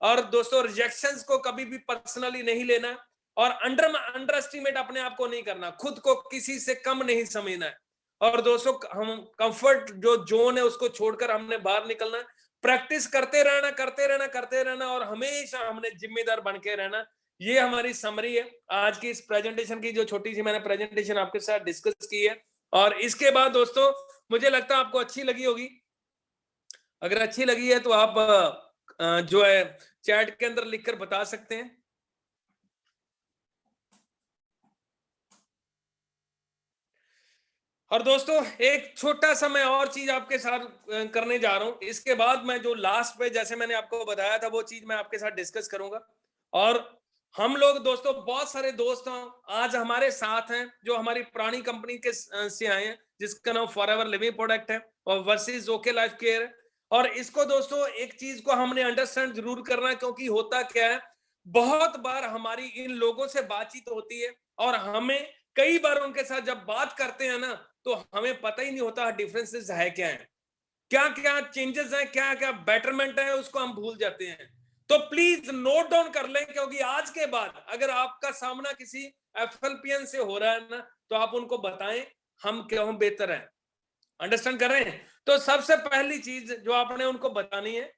और दोस्तों रिजेक्शंस को कभी भी पर्सनली नहीं लेना। और अंडर एस्टिमेट अपने आप को नहीं करना। खुद को किसी से कम नहीं समझना है। और दोस्तों हम कंफर्ट जो जोन है उसको छोड़कर हमने बाहर निकलना है। प्रैक्टिस करते रहना करते रहना करते रहना और हमेशा हमने जिम्मेदार बन के रहना। ये हमारी समरी है आज की इस प्रेजेंटेशन की, जो छोटी सी मैंने प्रेजेंटेशन आपके साथ डिस्कस की है। और इसके बाद दोस्तों मुझे लगता है आपको अच्छी लगी होगी। अगर अच्छी लगी है तो आप जो है चैट के अंदर लिखकर बता सकते हैं। और दोस्तों एक छोटा सा मैं और चीज आपके साथ करने जा रहा हूं। इसके बाद मैं जो लास्ट पे जैसे मैंने आपको बताया था वो चीज मैं आपके साथ डिस्कस करूंगा। और हम लोग दोस्तों बहुत सारे दोस्त हैं आज हमारे साथ हैं जो हमारी पुरानी कंपनी के से आए हैं, जिसका नाम फॉरएवर लिविंग प्रोडक्ट है और वर्सेस ओके लाइफ केयर है। और इसको दोस्तों एक चीज को हमने अंडरस्टैंड जरूर करना है, क्योंकि होता क्या है बहुत बार हमारी इन लोगों से बातचीत होती है और हमें कई बार उनके साथ जब बात करते हैं ना तो हमें पता ही नहीं होता डिफरेंसेस है क्या है, क्या क्या चेंजेस हैं, क्या क्या बेटरमेंट है, उसको हम भूल जाते हैं। तो प्लीज नोट डाउन कर लें, क्योंकि आज के बाद अगर आपका सामना किसी एफएलपीएन से हो रहा है ना तो आप उनको बताएं हम क्यों बेहतर हैं। अंडरस्टैंड कर रहे हैं? तो सबसे पहली चीज जो आपने उनको बतानी है,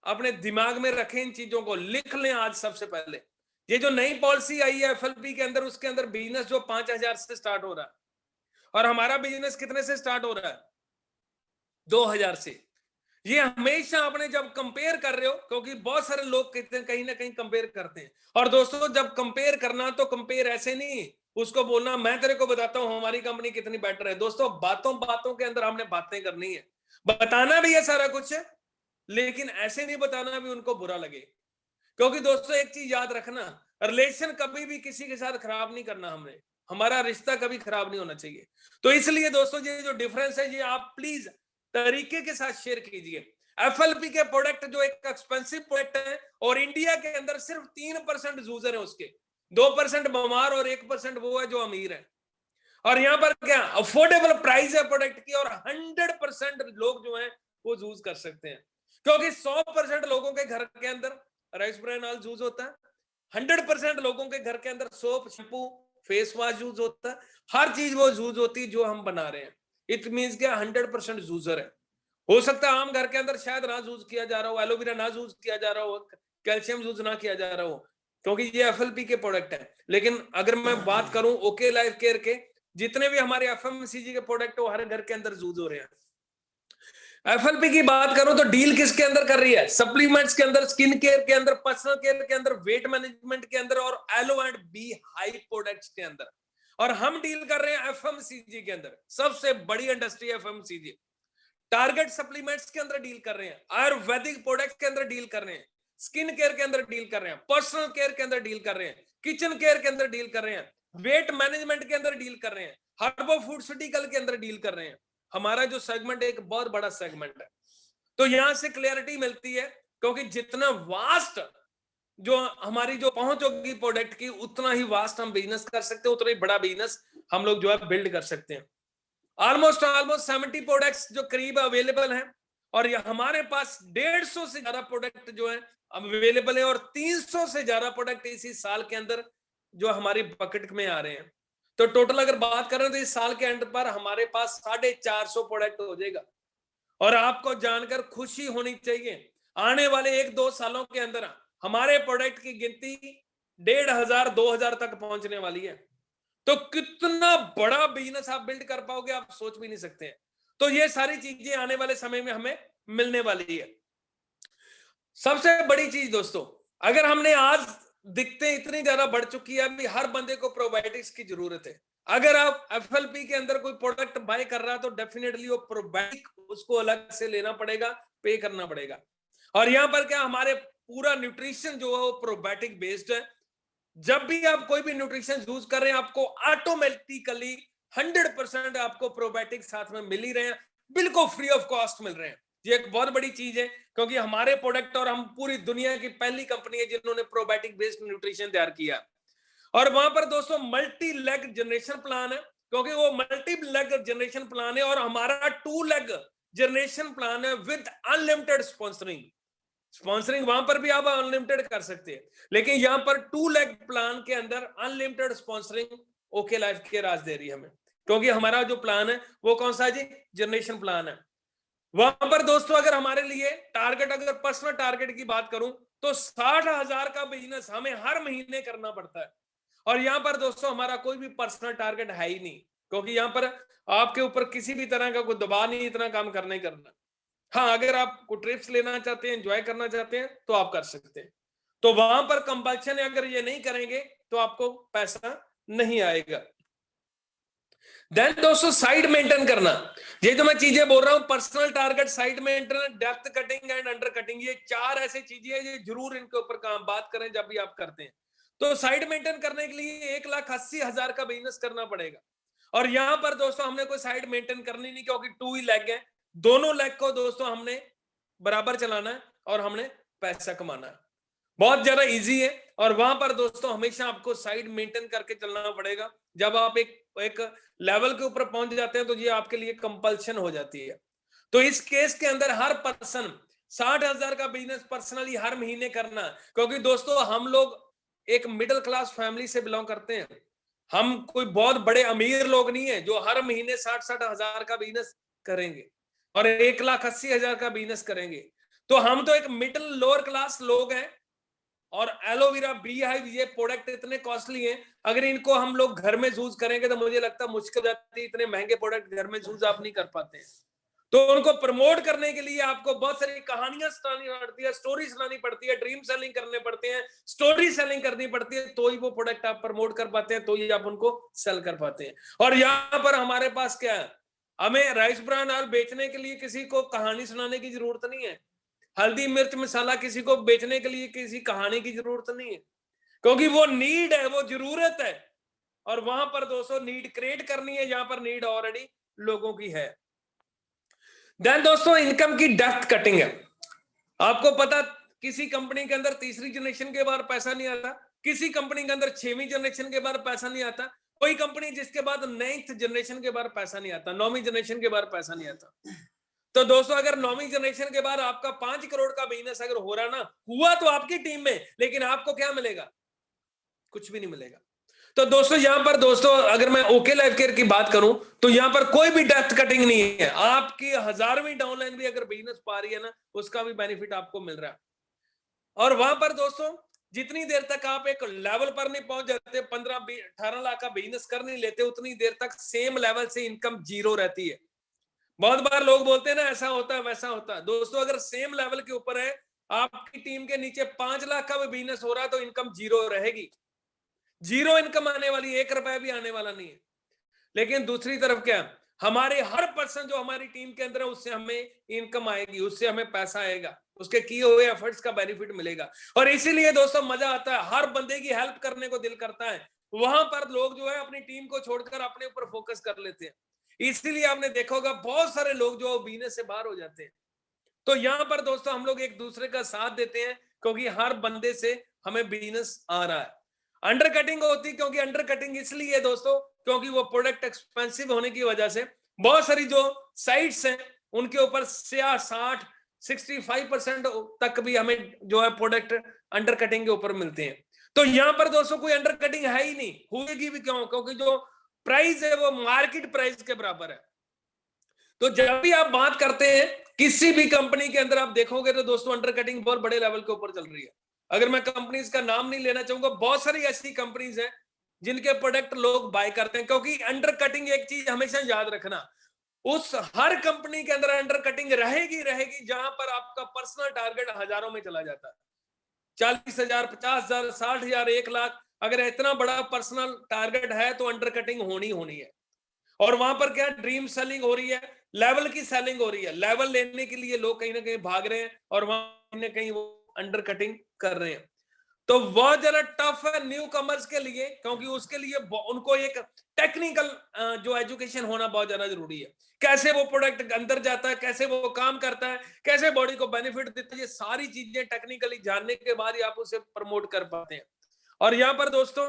अपने दिमाग में रखें, इन चीजों को लिख लें आज सबसे पहले। ये जो नई पॉलिसी आई है एफएलपी के अंदर, उसके अंदर बिजनेस जो 5,000 से स्टार्ट हो रहा है और हमारा बिजनेस कितने से स्टार्ट हो रहा है 2,000 से। ये हमेशा आपने जब कंपेयर कर रहे हो, क्योंकि बहुत सारे लोग कहते हैं कहीं ना कहीं कंपेयर करते हैं। और दोस्तों जब कंपेयर करना तो कंपेयर ऐसे नहीं उसको बोलना मैं तेरे को बताता हूं हमारी कंपनी कितनी बेटर है। दोस्तों बातों बातों के अंदर हमने बातें करनी है, बताना भी है सारा कुछ है, लेकिन ऐसे नहीं बताना भी उनको बुरा लगे। क्योंकि दोस्तों एक चीज याद रखना, रिलेशन कभी भी किसी के साथ खराब नहीं करना हमने, हमारा रिश्ता कभी खराब नहीं होना चाहिए। तो इसलिए दोस्तों ये जो डिफरेंस है ये आप प्लीज तरीके के साथ शेयर कीजिए। एफएलपी के प्रोडक्ट जो एक एक्सपेंसिव प्रोडक्ट है और इंडिया के अंदर सिर्फ 3% यूजर है उसके, 2% बीमार और 1% वो है जो अमीर है। और यहाँ पर क्या अफोर्डेबल प्राइस है प्रोडक्ट की और 100% लोग जो है वो यूज कर सकते हैं, क्योंकि 100% लोगों के घर के अंदर राइस ब्रान ऑयल यूज होता है, 100% लोगों के घर के अंदर soap shampoo face wash use होता है, हर चीज वो यूज होती है जो हम बना रहे हैं। इट मींस क्या 100% यूजर है। हो सकता है आम घर के अंदर शायद ना यूज किया जा रहा हो, एलोवेरा ना यूज किया जा रहा हो, कैल्शियम यूज ना किया जा रहा हो, क्योंकि ये एफएलपी के प्रोडक्ट है। लेकिन अगर मैं बात करूं ओके लाइफ केयर के, जितने भी हमारे एफएमसीजी के प्रोडक्ट हो हर घर के अंदर यूज हो रहे हैं। एफएलपी की बात करूं तो डील किसके अंदर कर रही है, सप्लीमेंट्स के अंदर, स्किन केयर के अंदर, पर्सनल केयर के अंदर, वेट मैनेजमेंट के अंदर और एलो एंड बी हाई प्रोडक्ट्स के अंदर। और हम डील कर रहे हैं एफएमसीजी के अंदर, सबसे बड़ी इंडस्ट्री एफएमसीजी। टारगेट सप्लीमेंट्स के अंदर डील कर रहे हैं, आयुर्वेदिक प्रोडक्ट के अंदर डील कर रहे हैं, स्किन केयर के अंदर डील कर रहे हैं, पर्सनल केयर के अंदर डील कर रहे हैं, किचन केयर के अंदर डील कर रहे हैं, वेट मैनेजमेंट के अंदर डील कर रहे हैं, हर्बो फूडस्यूटिकल के अंदर डील कर रहे हैं। हमारा जो सेगमेंट एक बहुत बड़ा सेगमेंट है। तो यहां से क्लैरिटी मिलती है, क्योंकि जितना वास्ट जो हमारी जो पहुंच होगी प्रोडक्ट की, उतना ही वास्ट हम बिजनेस कर सकते हैं, उतना ही बड़ा बिजनेस हम लोग जो है बिल्ड कर सकते हैं। ऑलमोस्ट 70 प्रोडक्ट्स जो करीब अवेलेबल हैं और ये हमारे पास 150 से ज्यादा प्रोडक्ट जो है अवेलेबल है और 300 से ज्यादा प्रोडक्ट इसी साल के अंदर जो हमारी बकेट में आ रहे हैं। तो टोटल अगर बात करें तो इस साल के एंड पर हमारे पास 450 प्रोडक्ट हो जाएगा। और आपको जानकर खुशी होनी चाहिए, आने वाले 1-2 सालों के अंदर हमारे प्रोडक्ट की गिनती 1,500-2,000 तक पहुंचने वाली है। तो कितना बड़ा बिजनेस आप बिल्ड कर पाओगे आप सोच भी नहीं सकते हैं। तो ये सारी चीजें आने वाले समय में हमें मिलने वाली है। सबसे बड़ी चीज दोस्तों, अगर हमने आज दिखते इतनी ज्यादा बढ़ चुकी है, अभी हर बंदे को प्रोबायोटिक्स की जरूरत है। अगर आप एफएलपी के अंदर कोई प्रोडक्ट बाय कर रहा है तो डेफिनेटली वो प्रोबायोटिक उसको अलग से लेना पड़ेगा, पे करना पड़ेगा। और यहाँ पर क्या हमारे पूरा न्यूट्रिशन जो है वो प्रोबायोटिक बेस्ड है। जब भी आप कोई भी न्यूट्रिशन यूज कर रहे हैं आपको ऑटोमेटिकली 100% आपको प्रोबायोटिक साथ में मिल ही रहे हैं, बिल्कुल फ्री ऑफ कॉस्ट मिल रहे हैं। ये एक बहुत बड़ी चीज है, क्योंकि हमारे प्रोडक्ट और हम पूरी दुनिया की पहली कंपनी है जिन्होंने प्रोबायोटिक बेस्ड न्यूट्रिशन तैयार किया। और वहां पर दोस्तों मल्टी लेग जनरेशन प्लान है, क्योंकि वो मल्टी लेग जनरेशन प्लान है, और हमारा 2 लेग जनरेशन प्लान है विद अनलिमिटेड स्पॉन्सरिंग। स्पॉन्सरिंग वहां पर भी आप अनलिमिटेड कर सकते हैं, लेकिन यहां पर 2 लेग प्लान के अंदर unlimited sponsoring okay life care आज दे रही है हमें, क्योंकि हमारा जो प्लान है वो कौन सा जी, जनरेशन प्लान है। वहां पर दोस्तों अगर हमारे लिए टारगेट, अगर पर्सनल टारगेट की बात करूं तो 60,000 का बिजनेस हमें हर महीने करना पड़ता है। और यहां पर दोस्तों हमारा कोई भी पर्सनल टारगेट है ही नहीं, क्योंकि यहां पर आपके ऊपर किसी भी तरह का कोई दबाव नहीं, इतना काम करना ही करना। हाँ, अगर आप को ट्रिप्स लेना चाहते हैं, एंजॉय करना चाहते हैं तो आप कर सकते हैं, तो वहां पर कंपल्शन है, अगर ये नहीं करेंगे तो आपको पैसा नहीं आएगा। देन दोस्तों साइड मेंटेन करना, ये जो मैं चीजें बोल रहा हूं, personal target, side maintain, depth cutting and under cutting, ये 4 ऐसी चीजें हैं, ये जरूर इनके ऊपर काम बात करें जब भी आप करते हैं। तो साइड मेंटेन करने के लिए 1,80,000 का बिजनेस करना पड़ेगा। और यहां पर दोस्तों हमने कोई साइड मेंटेन करनी नहीं, क्योंकि 2 ही लेग है, दोनों लेग को दोस्तों हमने बराबर चलाना है और हमने पैसा कमाना है। बहुत ज्यादा इजी है, और वहां पर दोस्तों हमेशा आपको साइड मेंटेन करके चलना पड़ेगा। जब आप एक लेवल के ऊपर पहुंच जाते हैं तो ये आपके लिए कंपल्शन हो जाती है। तो इस केस के अंदर हर पर्सन 60,000 का बिजनेस पर्सनली हर महीने करना, क्योंकि दोस्तों हम लोग एक मिडिल क्लास फैमिली से बिलोंग करते हैं, हम कोई बहुत बड़े अमीर लोग नहीं है जो हर महीने 60,000 का बिजनेस करेंगे और 1,80,000 का बिजनेस करेंगे। तो हम तो एक मिडिल लोअर क्लास लोग हैं, और एलोवेरा बी हाइव ये प्रोडक्ट इतने कॉस्टली हैं, अगर इनको हम लोग घर में यूज करेंगे तो मुझे लगता है मुश्किल जाती है, इतने महंगे प्रोडक्ट घर में यूज आप नहीं कर पाते हैं। तो उनको प्रमोट करने के लिए आपको बहुत सारी कहानियां सुनानी पड़ती है, स्टोरी सुनानी पड़ती है, ड्रीम सेलिंग करने पड़ते हैं, स्टोरी सेलिंग करनी पड़ती है, तो ही वो प्रोडक्ट आप प्रमोट कर पाते हैं, तो ही आप उनको सेल कर पाते हैं। और यहाँ पर हमारे पास क्या है, हमें राइस ब्रान ऑयल बेचने के लिए किसी को कहानी सुनाने की जरूरत नहीं है, हल्दी मिर्च मसाला किसी को बेचने के लिए किसी कहानी की जरूरत नहीं है, क्योंकि वो नीड है, वो जरूरत है, और वहां पर दोस्तों नीड क्रिएट करनी है, जहां पर नीड ऑलरेडी लोगों की है। देन दोस्तों इनकम की डेप्थ कटिंग है। आपको पता, किसी कंपनी के अंदर तीसरी जनरेशन के बाद पैसा नहीं आता, किसी कंपनी के अंदर 6वीं जनरेशन के बाद पैसा नहीं आता, कोई कंपनी जिसके बाद 9th जनरेशन के बाद पैसा नहीं आता, 9वीं जनरेशन के बाद पैसा नहीं आता। तो दोस्तों अगर 9वीं जनरेशन के बाद आपका 5 करोड़ का बिजनेस अगर हो रहा ना, हुआ तो आपकी टीम में, लेकिन आपको क्या मिलेगा, कुछ भी नहीं मिलेगा। तो दोस्तों यहां पर दोस्तों अगर मैं ओके लाइफ केयर की बात करूं तो यहां पर कोई भी डेप्थ कटिंग नहीं है, आपकी 1000वीं डाउनलाइन भी अगर बिजनेस पा रही है ना, उसका भी बेनिफिट आपको मिल रहा है। और वहां पर दोस्तों जितनी देर तक आप एक लेवल पर नहीं पहुंच जाते, 15-18 लाख का बिजनेस कर नहीं लेते, उतनी देर तक सेम लेवल से इनकम जीरो रहती है। बहुत बार लोग बोलते हैं ना ऐसा होता है वैसा होता है, दोस्तों अगर सेम लेवल के ऊपर है, आपकी टीम के नीचे 5 लाख का भी बिजनेस हो रहा है तो इनकम जीरो रहेगी, जीरो इनकम आने वाली, 1 रुपया भी आने वाला नहीं है। लेकिन दूसरी तरफ क्या, हमारे हर पर्सन जो हमारी टीम के अंदर है उससे हमें इनकम आएगी, उससे हमें पैसा आएगा, उसके किए हुए एफर्ट्स का बेनिफिट मिलेगा। और इसीलिए दोस्तों मजा आता है, हर बंदे की हेल्प करने को दिल करता है। वहां पर लोग जो है अपनी टीम को छोड़कर अपने ऊपर फोकस कर लेते हैं, इसीलिए आपने देखा होगा बहुत सारे लोग जो बिजनेस से बाहर हो जाते हैं। तो यहाँ पर दोस्तों हम लोग एक दूसरे का साथ देते हैं, क्योंकि हर बंदे से हमें बिजनेस आ रहा है। अंडर कटिंग होती, क्योंकि अंडर कटिंग इसलिए है दोस्तों, क्योंकि वो प्रोडक्ट एक्सपेंसिव होने की वजह से बहुत सारी जो साइट्स हैं उनके ऊपर 60-65% तक भी हमें जो है प्रोडक्ट अंडर कटिंग के ऊपर मिलते हैं। तो यहाँ पर दोस्तों कोई अंडर कटिंग है ही नहीं, होगी भी क्यों, क्योंकि जो प्राइस है वो मार्केट प्राइस के बराबर है। तो जब भी आप बात करते हैं किसी भी कंपनी के अंदर आप देखोगे तो दोस्तों अंडर कटिंग बहुत बड़े लेवल के ऊपर चल रही है। अगर मैं कंपनीज का नाम नहीं लेना चाहूंगा, बहुत सारी ऐसी कंपनीज हैं जिनके प्रोडक्ट लोग बाय करते हैं, क्योंकि अंडर कटिंग एक चीज हमेशा याद रखना, उस हर कंपनी के अंदर अंडर कटिंग रहेगी रहेगी जहां पर आपका पर्सनल टारगेट हजारों में चला जाता है, 40,000, 50,000, 60,000, 1 लाख, अगर इतना बड़ा पर्सनल टारगेट है तो अंडर कटिंग होनी होनी है। और वहां पर क्या ड्रीम सेलिंग हो रही है, लेवल की सेलिंग हो रही है, लेवल लेने के लिए लोग कहीं ना कहीं भाग रहे हैं और वहां कहीं ना कहीं वो अंडर कटिंग कर रहे हैं। तो बहुत ज्यादा टफ है न्यू कमर्स के लिए, क्योंकि उसके लिए उनको एक टेक्निकल जो एजुकेशन होना बहुत ज्यादा जरूरी है। कैसे वो प्रोडक्ट अंदर जाता है, कैसे वो काम करता है, कैसे बॉडी को बेनिफिट देता है, ये सारी चीजें टेक्निकली जानने के बाद ही आप उसे प्रमोट कर पाते हैं। और यहाँ पर दोस्तों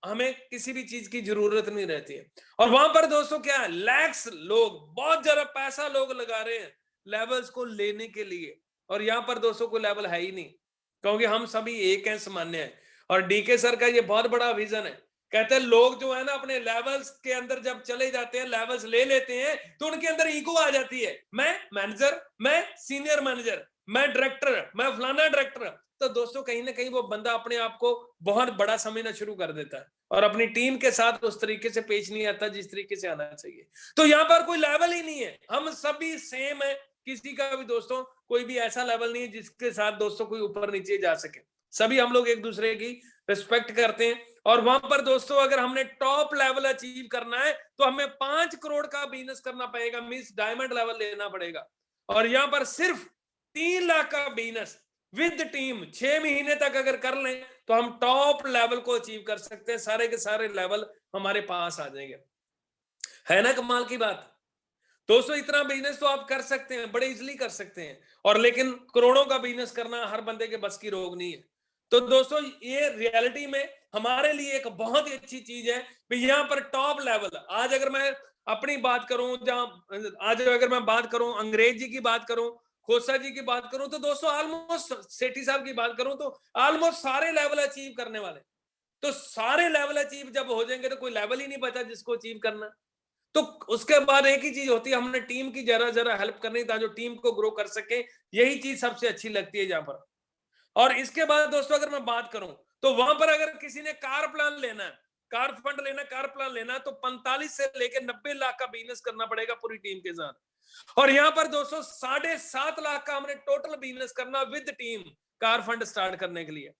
हमें किसी भी चीज की जरूरत नहीं रहती है। और वहां पर दोस्तों क्या है, लैक्स लोग, बहुत ज्यादा पैसा लोग लगा रहे हैं लेवल्स को लेने के लिए, और यहाँ पर दोस्तों कोई लेवल है ही नहीं, क्योंकि हम सभी एक हैं, सामान्य है। और डीके सर का ये बहुत बड़ा विजन है, कहते हैं लोग जो है ना अपने लेवल्स के अंदर जब चले जाते हैं, लेवल्स ले लेते हैं, तो उनके अंदर ईगो आ जाती है, मैं मैनेजर, मैं सीनियर मैनेजर, मैं डायरेक्टर, मैं फलाना डायरेक्टर। तो दोस्तों कहीं ना कहीं वो बंदा अपने आप को बहुत बड़ा समझना शुरू कर देता है और अपनी टीम के साथ उस तरीके से पेश नहीं आता जिस तरीके से आना चाहिए। तो यहाँ पर कोई लेवल ही नहीं है, हम सभी सेम है, किसी का भी दोस्तों कोई भी ऐसा लेवल नहीं है जिसके साथ दोस्तों कोई ऊपर नीचे जा सके। सभी हम लोग एक दूसरे की रिस्पेक्ट करते हैं। और वहां पर दोस्तों अगर हमने टॉप लेवल अचीव करना है तो हमें 5 करोड़ का बिजनेस करना पड़ेगा, मींस डायमंड लेवल लेना पड़ेगा। और यहाँ पर सिर्फ 3 लाख का बिजनेस विद टीम 6 महीने तक अगर कर लें तो हम टॉप लेवल को अचीव कर सकते हैं, सारे के सारे लेवल हमारे पास आ जाएंगे। है ना कमाल की बात दोस्तों? इतना बिजनेस तो आप कर सकते हैं, बड़े इजीली कर सकते हैं, और लेकिन करोड़ों का बिजनेस करना हर बंदे के बस की रोग नहीं है। तो दोस्तों ये रियलिटी में हमारे लिए एक बहुत ही अच्छी चीज है कि यहाँ पर टॉप लेवल, आज अगर मैं अपनी बात करूं, जहां आज अगर मैं बात करूं, अंग्रेज जी की बात करूं, खोसा जी की बात करूं, तो दोस्तों ऑलमोस्ट सेठी साहब की बात करूं तो ऑलमोस्ट सारे लेवल अचीव करने वाले। तो सारे लेवल अचीव जब हो जाएंगे तो कोई लेवल ही नहीं बचा जिसको अचीव करना। तो उसके बाद एक ही चीज होती है, हमने टीम की जरा जरा हेल्प करनी ताकि जो टीम को ग्रो कर सके, यही चीज सबसे अच्छी लगती है यहाँ पर। और इसके बाद दोस्तों अगर मैं बात करूं तो वहां पर अगर किसी ने कार प्लान लेना है, कार फंड लेना, कार प्लान लेना है, तो 45 से लेकर 90 लाख का बिजनेस करना पड़ेगा पूरी टीम के साथ। और यहाँ पर दोस्तों 7.5 लाख का हमने टोटल बिजनेस करना with team car fund start करने के लिए।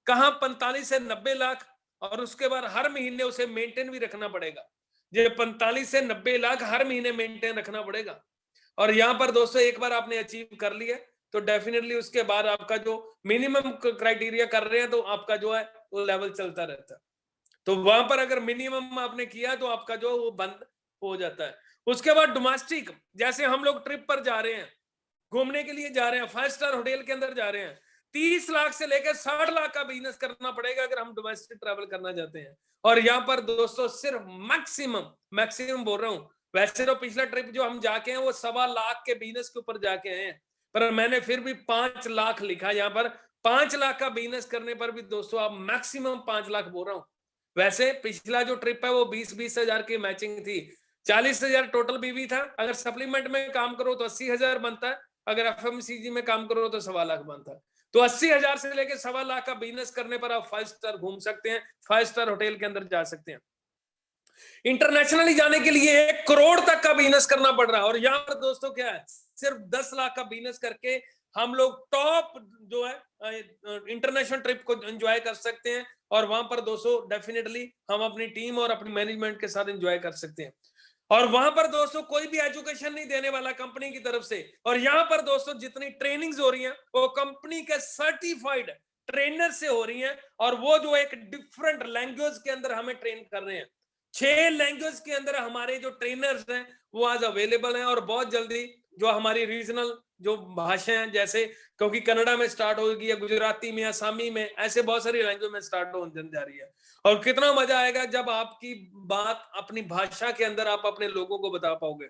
कहां 45 से 90 लाख, और उसके बाद हर महीने उसे मेंटेन भी रखना पड़ेगा। ये 45 से 90 लाख हर महीने मेंटेन रखना पड़ेगा। और यहाँ पर दोस्तों एक बार आपने अचीव कर लिया तो डेफिनेटली उसके बाद आपका जो मिनिमम क्राइटेरिया कर रहे हैं तो आपका जो है वो लेवल चलता रहता है। तो वहां पर अगर मिनिमम आपने किया तो आपका जो वो बंद हो जाता है। उसके बाद डोमेस्टिक, जैसे हम लोग ट्रिप पर जा रहे हैं, घूमने के लिए जा रहे हैं, 5 स्टार होटल के अंदर जा रहे हैं, 30 लाख से लेकर 60 लाख का बिजनेस करना पड़ेगा अगर हम डोमेस्टिक ट्रैवल करना चाहते हैं। और यहाँ पर दोस्तों सिर्फ मैक्सिमम बोल रहा हूँ, वैसे तो पिछला ट्रिप जो हम जाके हैं वो 1.25 लाख के बिजनेस के ऊपर जाके आए हैं, पर मैंने फिर भी 5 लाख लिखा यहाँ पर। 5 लाख का बिजनेस करने पर भी दोस्तों आप मैक्सिमम 5 लाख बोल रहा हूँ। वैसे पिछला जो ट्रिप है वो 20-20 हजार की मैचिंग थी, 40 हजार टोटल बीवी था। अगर सप्लीमेंट में काम करो तो 80 हजार बनता है, अगर एफएमसीजी में काम करो तो 1.25 लाख बनता है। तो 80 हजार से लेकर 1.25 लाख का बिजनेस करने पर आप 5 स्टार घूम सकते हैं, 5 स्टार होटल के अंदर जा सकते हैं। इंटरनेशनली जाने के लिए 1 करोड़ तक का बिजनेस करना पड़ रहा है। और यहाँ पर दोस्तों क्या है, सिर्फ 10 लाख का बिजनेस करके हम लोग टॉप जो है इंटरनेशनल ट्रिप को एंजॉय कर सकते हैं। और वहां पर दोस्तों डेफिनेटली हम अपनी टीम और अपनी मैनेजमेंट के साथ एंजॉय कर सकते हैं। और वहां पर दोस्तों कोई भी एजुकेशन नहीं देने वाला कंपनी की तरफ से। और यहाँ पर दोस्तों जितनी ट्रेनिंग्स हो रही हैं वो कंपनी के सर्टिफाइड ट्रेनर से हो रही हैं, और वो जो एक डिफरेंट लैंग्वेज के अंदर हमें ट्रेन कर रहे हैं। 6 लैंग्वेज के अंदर हमारे जो ट्रेनर्स हैं वो आज अवेलेबल हैं, और बहुत जल्दी जो हमारी रीजनल जो भाषाएं हैं, जैसे क्योंकि कन्नड़ा में स्टार्ट होगी या गुजराती में, आसामी में, ऐसे बहुत सारी लैंग्वेज में स्टार्ट होने जा रही है। और कितना मजा आएगा जब आपकी बात अपनी भाषा के अंदर आप अपने लोगों को बता पाओगे।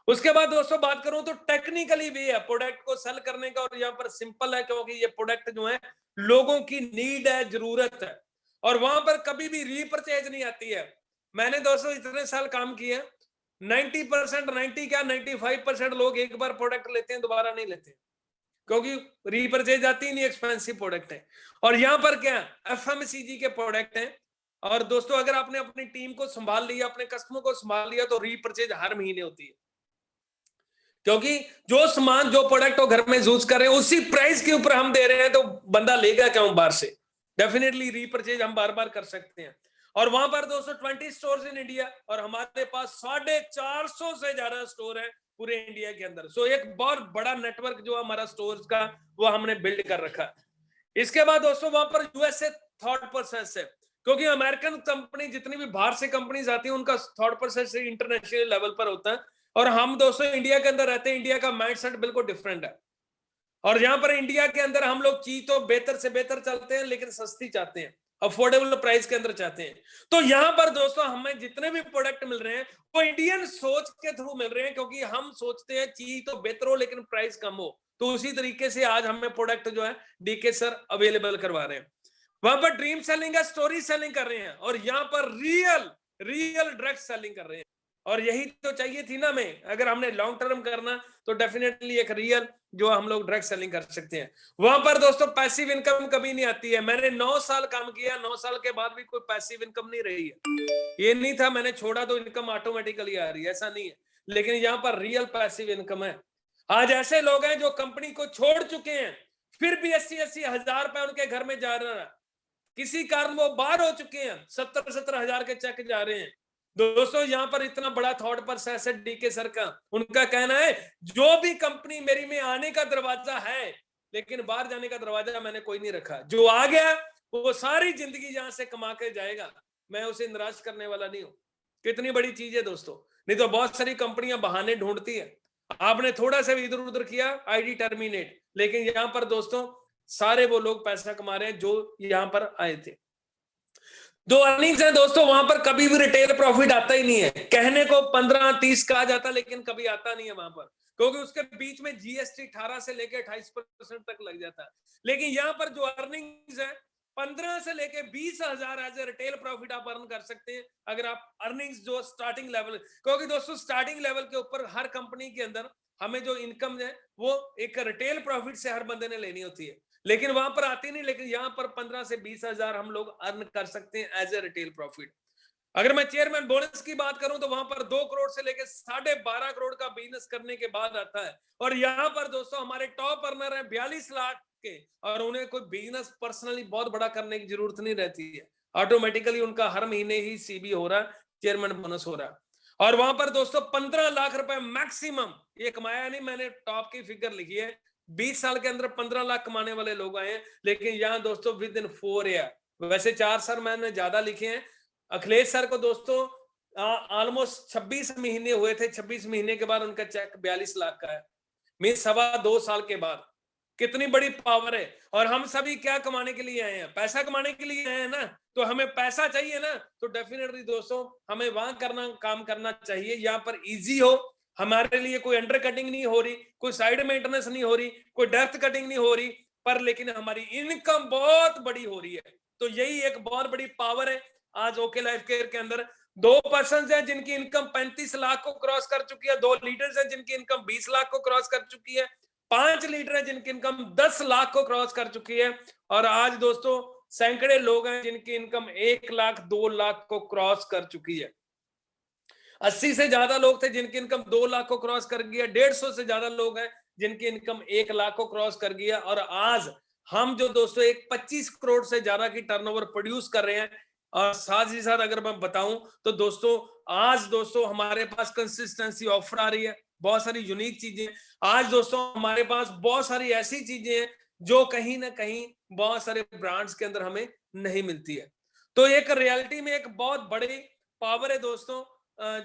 उसके बाद दोस्तों बात करूं तो टेक्निकली भी है प्रोडक्ट को सेल करने का, और यहाँ पर सिंपल है क्योंकि ये प्रोडक्ट जो है लोगों की नीड है, जरूरत है, और वहां पर कभी भी रीपरचेज नहीं आती है। मैंने दोस्तों इतने साल काम किया, 90% 90 क्या 95% लोग एक बार प्रोडक्ट लेते हैं, दोबारा नहीं लेते, क्योंकि रीपरचेज आती नहीं, एक्सपेंसिव प्रोडक्ट है। और यहाँ पर क्या एफएमसीजी के प्रोडक्ट हैं। और दोस्तों अगर आपने अपनी टीम को संभाल लिया, अपने कस्टमर को संभाल लिया, तो रीपरचेज हर महीने होती है, क्योंकि जो सामान जो प्रोडक्ट वो घर में यूज कर रहे हैं उसी प्राइस के ऊपर हम दे रहे हैं, तो बंदा लेगा क्यों बाहर से। डेफिनेटली रीपरचेज हम बार बार कर सकते हैं। और वहां पर दोस्तों 20 स्टोर्स इन इंडिया, और हमारे पास 450 से ज्यादा स्टोर है पूरे इंडिया के अंदर। सो एक बहुत बड़ा नेटवर्क जो हमारा स्टोर्स का वो हमने बिल्ड कर रखा है। इसके बाद दोस्तों वहां पर यूएसए थॉट प्रोसेस है, क्योंकि अमेरिकन कंपनी जितनी भी बाहर से कंपनीज आती है उनका थॉट प्रोसेस इंटरनेशनल लेवल पर होता है, और हम दोस्तों इंडिया के अंदर रहते हैं, इंडिया का माइंडसेट बिल्कुल डिफरेंट है। और यहाँ पर इंडिया के अंदर हम लोग चीज तो बेहतर से बेहतर चलते हैं, लेकिन सस्ती चाहते हैं, अफोर्डेबल प्राइस के अंदर चाहते हैं। तो यहाँ पर दोस्तों हमें जितने भी प्रोडक्ट मिल रहे हैं वो इंडियन सोच के थ्रू मिल रहे हैं, क्योंकि हम सोचते हैं चीज तो बेहतर हो लेकिन प्राइस कम हो। तो उसी तरीके से आज हमें प्रोडक्ट जो है डीके सर अवेलेबल करवा रहे हैं। वहां पर ड्रीम सेलिंग है, स्टोरी सेलिंग कर रहे हैं, और यहाँ पर रियल ड्रग सेलिंग कर रहे हैं। और यही तो चाहिए थी ना हमें, अगर हमने लॉन्ग टर्म करना तो डेफिनेटली एक रियल जो हम लोग ड्रग सेलिंग कर सकते हैं। वहां पर दोस्तों पैसिव इनकम कभी नहीं आती है। मैंने 9 साल काम किया, 9 साल के बाद भी कोई पैसिव इनकम नहीं रही है। ये नहीं था मैंने छोड़ा तो इनकम ऑटोमेटिकली आ रही है, ऐसा नहीं है। लेकिन यहाँ पर रियल पैसिव इनकम है। आज ऐसे लोग हैं जो कंपनी को छोड़ चुके हैं, फिर भी 80-80 हजार रुपए उनके घर में जा रहा है। किसी कारण वो बाहर हो चुके हैं, 70-70 हजार के चेक जा रहे हैं। दोस्तों यहाँ पर इतना बड़ा थॉट प्रोसेस है डीके सर का। उनका कहना है जो भी कंपनी मेरी में आने का दरवाजा है, लेकिन बाहर जाने का दरवाजा मैंने कोई नहीं रखा। जो आ गया वो सारी जिंदगी यहां से कमा के जाएगा, मैं उसे निराश करने वाला नहीं हूं। कितनी बड़ी चीज है दोस्तों। नहीं तो बहुत सारी कंपनियां बहाने ढूंढती है, आपने थोड़ा सा भी इधर उधर किया आईडी टर्मिनेट। लेकिन यहाँ पर दोस्तों सारे वो लोग पैसा कमा रहे हैं जो यहाँ पर आए थे। जो अर्निंग्स है दोस्तों, वहां पर कभी भी रिटेल प्रॉफिट आता ही नहीं है। कहने को 15-30 कहा जाता, लेकिन कभी आता नहीं है वहां पर, क्योंकि उसके बीच में जीएसटी 18 से लेकर 28% तक लग जाता है। लेकिन यहाँ पर जो अर्निंग्स है 15 से लेके 20,000 एज ए रिटेल प्रॉफिट आप अर्न कर सकते हैं, अगर आप अर्निंग्स जो स्टार्टिंग लेवल। क्योंकि दोस्तों स्टार्टिंग लेवल के ऊपर हर कंपनी के अंदर हमें जो इनकम है वो एक रिटेल प्रॉफिट से हर बंदे ने लेनी होती है, लेकिन वहां पर आती नहीं। लेकिन यहाँ पर 15 से 20,000 हम लोग अर्न कर सकते हैं एज ए रिटेल प्रॉफिट। अगर मैं चेयरमैन बोनस की बात करूं तो वहां पर 2 करोड़ से लेकर 12.5 करोड़ का बिजनेस करने के बाद आता है। और यहाँ पर दोस्तों हमारे टॉप अर्नर है 42 लाख के, और उन्हें कोई बिजनेस पर्सनली बहुत बड़ा करने की जरूरत नहीं रहती है, ऑटोमेटिकली उनका हर महीने ही सीबी हो रहा है, चेयरमैन बोनस हो रहा है। और वहां पर दोस्तों 15 लाख रुपए मैक्सिमम, ये कमाया नहीं मैंने, टॉप की फिगर लिखी है। 20 साल के अंदर 15 लाख कमाने वाले लोग आए हैं। लेकिन यहाँ दोस्तों विद इन 4 ईयर, वैसे 4 सर मैंने ज्यादा लिखे हैं। अखिलेश सर को दोस्तों ऑलमोस्ट 26 महीने हुए थे, 26 महीने के बाद उनका चेक 42 लाख का है, मीन 2.25 साल के बाद। कितनी बड़ी पावर है। और हम सभी क्या कमाने के लिए आए हैं? पैसा कमाने के लिए आए हैं ना। तो हमें पैसा चाहिए ना, तो डेफिनेटली दोस्तों हमें वहां काम करना चाहिए, यहाँ पर इजी हो। हमारे लिए कोई अंडर कटिंग नहीं हो रही, कोई साइड मेंटेनेंस नहीं हो रही, कोई डेप्थ कटिंग नहीं हो रही, पर लेकिन हमारी इनकम बहुत बड़ी हो रही है। तो यही एक बहुत बड़ी पावर है। आज ओके लाइफ केयर के अंदर 2 पर्सन हैं जिनकी इनकम 35 लाख को क्रॉस कर चुकी है, 2 लीडर्स हैं जिनकी इनकम 20 लाख को क्रॉस कर चुकी है, 5 लीडर हैं जिनकी इनकम 10 लाख को क्रॉस कर चुकी है, और आज दोस्तों सैकड़े लोग हैं जिनकी इनकम 1 लाख 2 लाख को क्रॉस कर चुकी है। 80 से ज्यादा लोग थे जिनकी इनकम 2 लाख को क्रॉस कर गया, 150 से ज्यादा लोग हैं जिनकी इनकम 1 लाख को क्रॉस कर गया। और आज हम जो दोस्तों एक 25 करोड़ से ज्यादा की टर्नओवर प्रोड्यूस कर रहे हैं। और साथ ही साथ अगर मैं बताऊं तो दोस्तों आज दोस्तों हमारे पास कंसिस्टेंसी ऑफर आ रही है, बहुत सारी यूनिक चीजें। आज दोस्तों हमारे पास बहुत सारी ऐसी चीजें हैं जो कहीं ना कहीं बहुत सारे ब्रांड्स के अंदर हमें नहीं मिलती है। तो एक रियलिटी में एक बहुत बड़ी पावर है दोस्तों,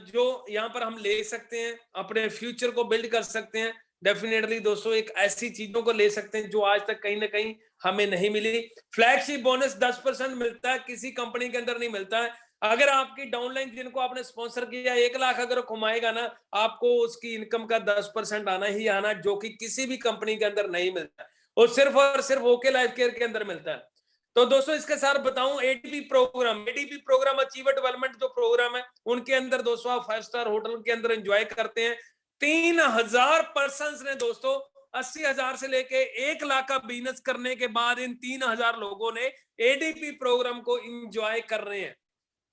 जो यहाँ पर हम ले सकते हैं, अपने फ्यूचर को बिल्ड कर सकते हैं। डेफिनेटली दोस्तों एक ऐसी चीजों को ले सकते हैं जो आज तक कहीं ना कहीं हमें नहीं मिली। फ्लैगशिप बोनस 10% मिलता है, किसी कंपनी के अंदर नहीं मिलता है। अगर आपकी डाउनलाइन जिनको आपने स्पॉन्सर किया 1 लाख अगर कमाएगा ना, आपको उसकी इनकम का 10% आना ही आना, जो कि किसी भी कंपनी के अंदर नहीं मिलता है, वो सिर्फ और सिर्फ ओके लाइफ केयर के अंदर मिलता है। तो दोस्तों इसके साथ बताऊं एडीपी प्रोग्राम अचीवर डेवलपमेंट जो प्रोग्राम है, उनके अंदर दोस्तों आप 5 स्टार होटल के अंदर एंजॉय करते हैं। 3000 पर्सन ने दोस्तों 80,000 से लेके 1 लाख का बिजनेस करने के बाद इन 3000 लोगों ने एडीपी प्रोग्राम को एंजॉय कर रहे हैं।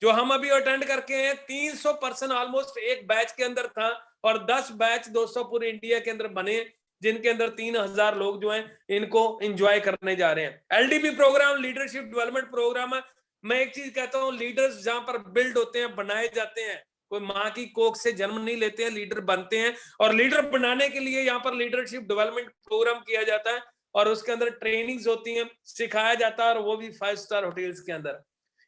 जो हम अभी अटेंड करके हैं 300 पर्सन ऑलमोस्ट एक बैच के अंदर था, और 10 बैच दोस्तों पूरे इंडिया के अंदर बने, जिनके अंदर 3000 लोग जो हैं इनको एंजॉय करने जा रहे हैं। LDP programme leadership development programme है। मैं एक चीज कहता हूं, लीडर्स जहां पर बिल्ड होते हैं, बनाए जाते हैं, कोई माँ की कोख से जन्म नहीं लेते हैं, लीडर बनते हैं। और लीडर बनाने के लिए यहाँ पर लीडरशिप डेवलपमेंट प्रोग्राम किया जाता है। और उसके अंदर ट्रेनिंग्स होती हैं, सिखाया जाता है, और वो भी 5 स्टार होटल्स के अंदर।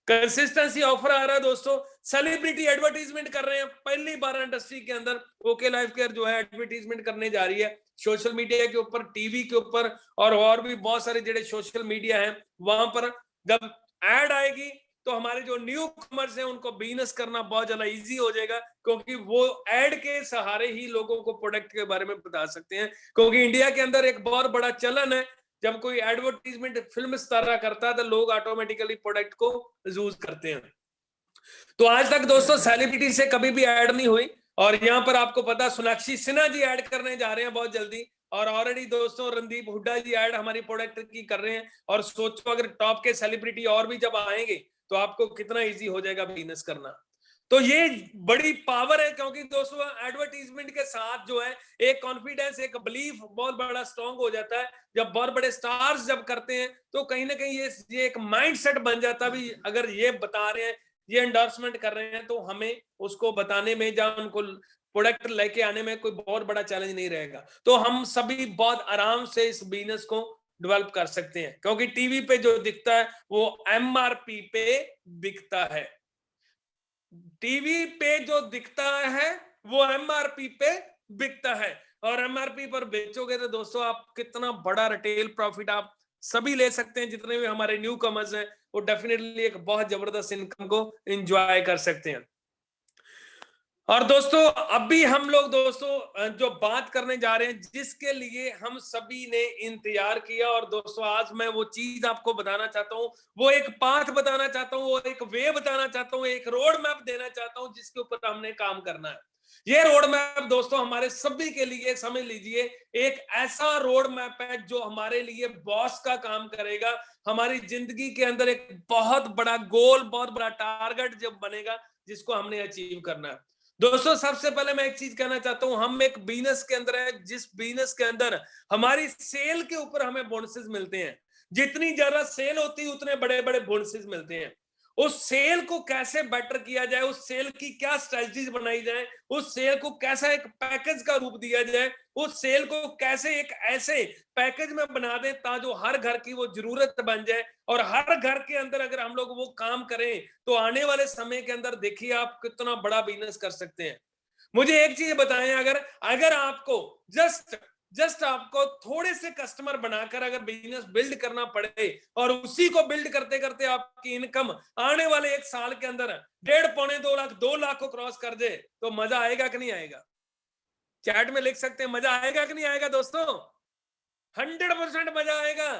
कंसिस्टेंसी ऑफर आ रहा है दोस्तों, सेलिब्रिटी एडवर्टीजमेंट कर रहे हैं पहली बार इंडस्ट्री के अंदर। ओके लाइफ केयर जो है एडवर्टीजमेंट करने जा रही है सोशल मीडिया के ऊपर, टीवी के ऊपर, और भी बहुत सारे जो सोशल मीडिया है वहां पर। जब एड आएगी तो हमारे जो न्यू कमर्स हैं उनको बिजनेस करना बहुत ज्यादा इजी हो जाएगा, क्योंकि वो एड के सहारे ही लोगों को प्रोडक्ट के बारे में बता सकते हैं। क्योंकि इंडिया के अंदर एक बहुत बड़ा चलन है, जब कोई एडवर्टीजमेंट फिल्म स्टार करता है तो लोग ऑटोमेटिकली प्रोडक्ट को यूज करते हैं। तो आज तक दोस्तों सेलिब्रिटी से कभी भी ऐड नहीं हुई, और यहाँ पर आपको पता सोनाक्षी सिन्हा जी ऐड करने जा रहे हैं बहुत जल्दी, और ऑलरेडी दोस्तों रणदीप हुड्डा जी ऐड हमारी प्रोडक्ट की कर रहे हैं। और सोचो अगर टॉप के सेलिब्रिटी और भी जब आएंगे तो आपको कितना इजी हो जाएगा बिजनेस करना। तो ये बड़ी पावर है, क्योंकि दोस्तों एडवर्टीजमेंट के साथ जो है एक कॉन्फिडेंस, एक बिलीफ बहुत बड़ा स्ट्रांग हो जाता है। जब बहुत बड़े स्टार्स जब करते हैं तो कहीं ना कहीं ये एक माइंडसेट बन जाता है भी, अगर ये बता रहे हैं, ये एंडोर्समेंट कर रहे हैं, तो हमें उसको बताने में या उनको प्रोडक्ट लेके आने में कोई बहुत बड़ा चैलेंज नहीं रहेगा। तो हम सभी बहुत आराम से इस बिजनेस को डेवलप कर सकते हैं, क्योंकि टीवी पे जो दिखता है वो एमआरपी पे बिकता है। टीवी पे जो दिखता है वो एमआरपी पे बिकता है, और एमआरपी पर बेचोगे तो दोस्तों आप कितना बड़ा रिटेल प्रॉफिट आप सभी ले सकते हैं। जितने भी हमारे न्यू कमर्स हैं वो डेफिनेटली एक बहुत जबरदस्त इनकम को एंजॉय कर सकते हैं। और दोस्तों अभी हम लोग दोस्तों जो बात करने जा रहे हैं, जिसके लिए हम सभी ने इंतजार किया, और दोस्तों आज मैं वो चीज आपको बताना चाहता हूँ, वो एक पाथ बताना चाहता हूँ, वो एक वे बताना चाहता हूँ, एक रोड मैप देना चाहता हूँ जिसके ऊपर हमने काम करना है। ये रोड मैप दोस्तों हमारे सभी के लिए, समझ लीजिए, एक ऐसा रोड मैप है जो हमारे लिए बॉस का काम करेगा। हमारी जिंदगी के अंदर एक बहुत बड़ा गोल, बहुत बड़ा टारगेट जब बनेगा जिसको हमने अचीव करना है। दोस्तों सबसे पहले मैं एक चीज कहना चाहता हूं, हम एक बिजनेस के अंदर है, जिस बिजनेस के अंदर हमारी सेल के ऊपर हमें बोनसेस मिलते हैं। जितनी ज्यादा सेल होती है उतने बड़े बड़े बोनसेस मिलते हैं। उस सेल को कैसे बेटर किया जाए, उस सेल की क्या स्ट्रेटजीज बनाई जाए, उस सेल को कैसा एक पैकेज का रूप दिया जाए, उस सेल को कैसे एक ऐसे पैकेज में बना दें ताकि हर घर की वो जरूरत बन जाए, और हर घर के अंदर अगर हम लोग वो काम करें तो आने वाले समय के अंदर देखिए आप कितना बड़ा बिजनेस कर सकते हैं। मुझे एक चीज बताएं, अगर अगर आपको जस्ट आपको थोड़े से कस्टमर बनाकर अगर बिजनेस बिल्ड करना पड़े, और उसी को बिल्ड करते करते आपकी इनकम आने वाले 1 साल के अंदर 1.5 पौने 2 लाख 2 लाख को क्रॉस कर दे, तो मजा आएगा कि नहीं आएगा? चैट में लिख सकते हैं, मजा आएगा कि नहीं आएगा दोस्तों? 100% मजा आएगा।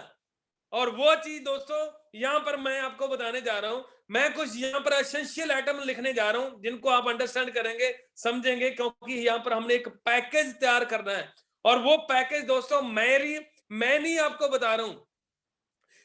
और वो चीज दोस्तों यहां पर मैं आपको बताने जा रहा हूं। मैं कुछ यहां पर एसेंशियल आइटम लिखने जा रहा हूं जिनको आप अंडरस्टैंड करेंगे, समझेंगे, क्योंकि यहां पर हमने एक पैकेज तैयार करना है। और वो पैकेज दोस्तों मैं नहीं आपको बता रहा हूं,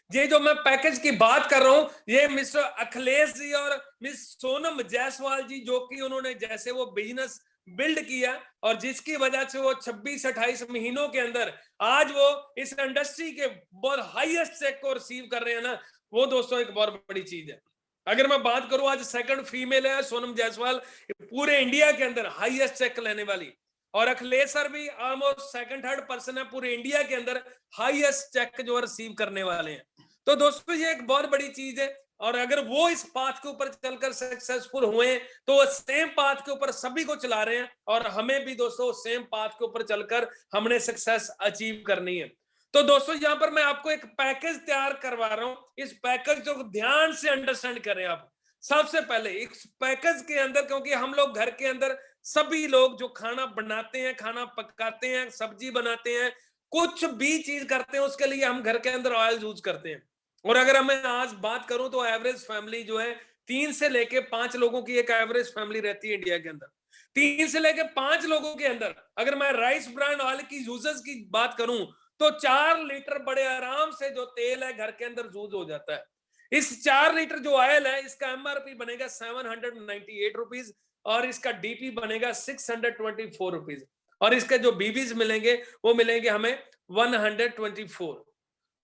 ये जो मैं पैकेज की बात कर रहा हूं, ये मिस्टर अखिलेश जी और मिस सोनम जायसवाल जी, जो कि उन्होंने जैसे वो बिजनेस बिल्ड किया, और जिसकी वजह से वो 26-28 महीनों के अंदर आज वो इस इंडस्ट्री के बहुत हाईएस्ट चेक को रिसीव कर रहे हैं ना, वो दोस्तों एक बहुत बड़ी चीज है। अगर मैं बात करूं, आज सेकंड फीमेल है सोनम जायसवाल पूरे इंडिया के अंदर हाईएस्ट चेक लेने वाली, और अखिलेश सर भी ऑलमोस्ट सेकंड थर्ड पर्सन है पूरे इंडिया के अंदर हाईएस्ट चेक जो रिसीव करने वाले हैं। तो दोस्तों ये एक बहुत बड़ी चीज है, और अगर वो इस पाथ के ऊपर चलकर सक्सेसफुल हुए तो वो सेम पाथ के ऊपर सभी को चला रहे हैं, और हमें भी दोस्तों सेम पाथ के ऊपर चलकर हमने सक्सेस अचीव करनी है। तो दोस्तों यहां पर मैं आपको एक पैकेज तैयार करवा रहा हूं, इस पैकेज को ध्यान से अंडरस्टैंड करें आप। सबसे पहले इस पैकेज के अंदर, क्योंकि हम लोग घर के अंदर सभी लोग जो खाना बनाते हैं, खाना पकाते हैं, सब्जी बनाते हैं, कुछ भी चीज करते हैं, उसके लिए हम घर के अंदर ऑयल यूज करते हैं। और अगर मैं आज बात करूं तो एवरेज फैमिली जो है 3 से लेके 5 लोगों की एक एवरेज फैमिली रहती है इंडिया के अंदर। 3 से लेके 5 लोगों के अंदर अगर मैं राइस ब्रांड ऑयल की यूजेस की बात करूं तो 4 लीटर बड़े आराम से जो तेल है घर के अंदर यूज हो जाता है। इस 4 लीटर जो ऑयल है इसका एमआरपी बनेगा 798 रुपीज, और इसका डीपी बनेगा 624 रुपीज, और इसके जो बीबीज मिलेंगे वो मिलेंगे हमें 124।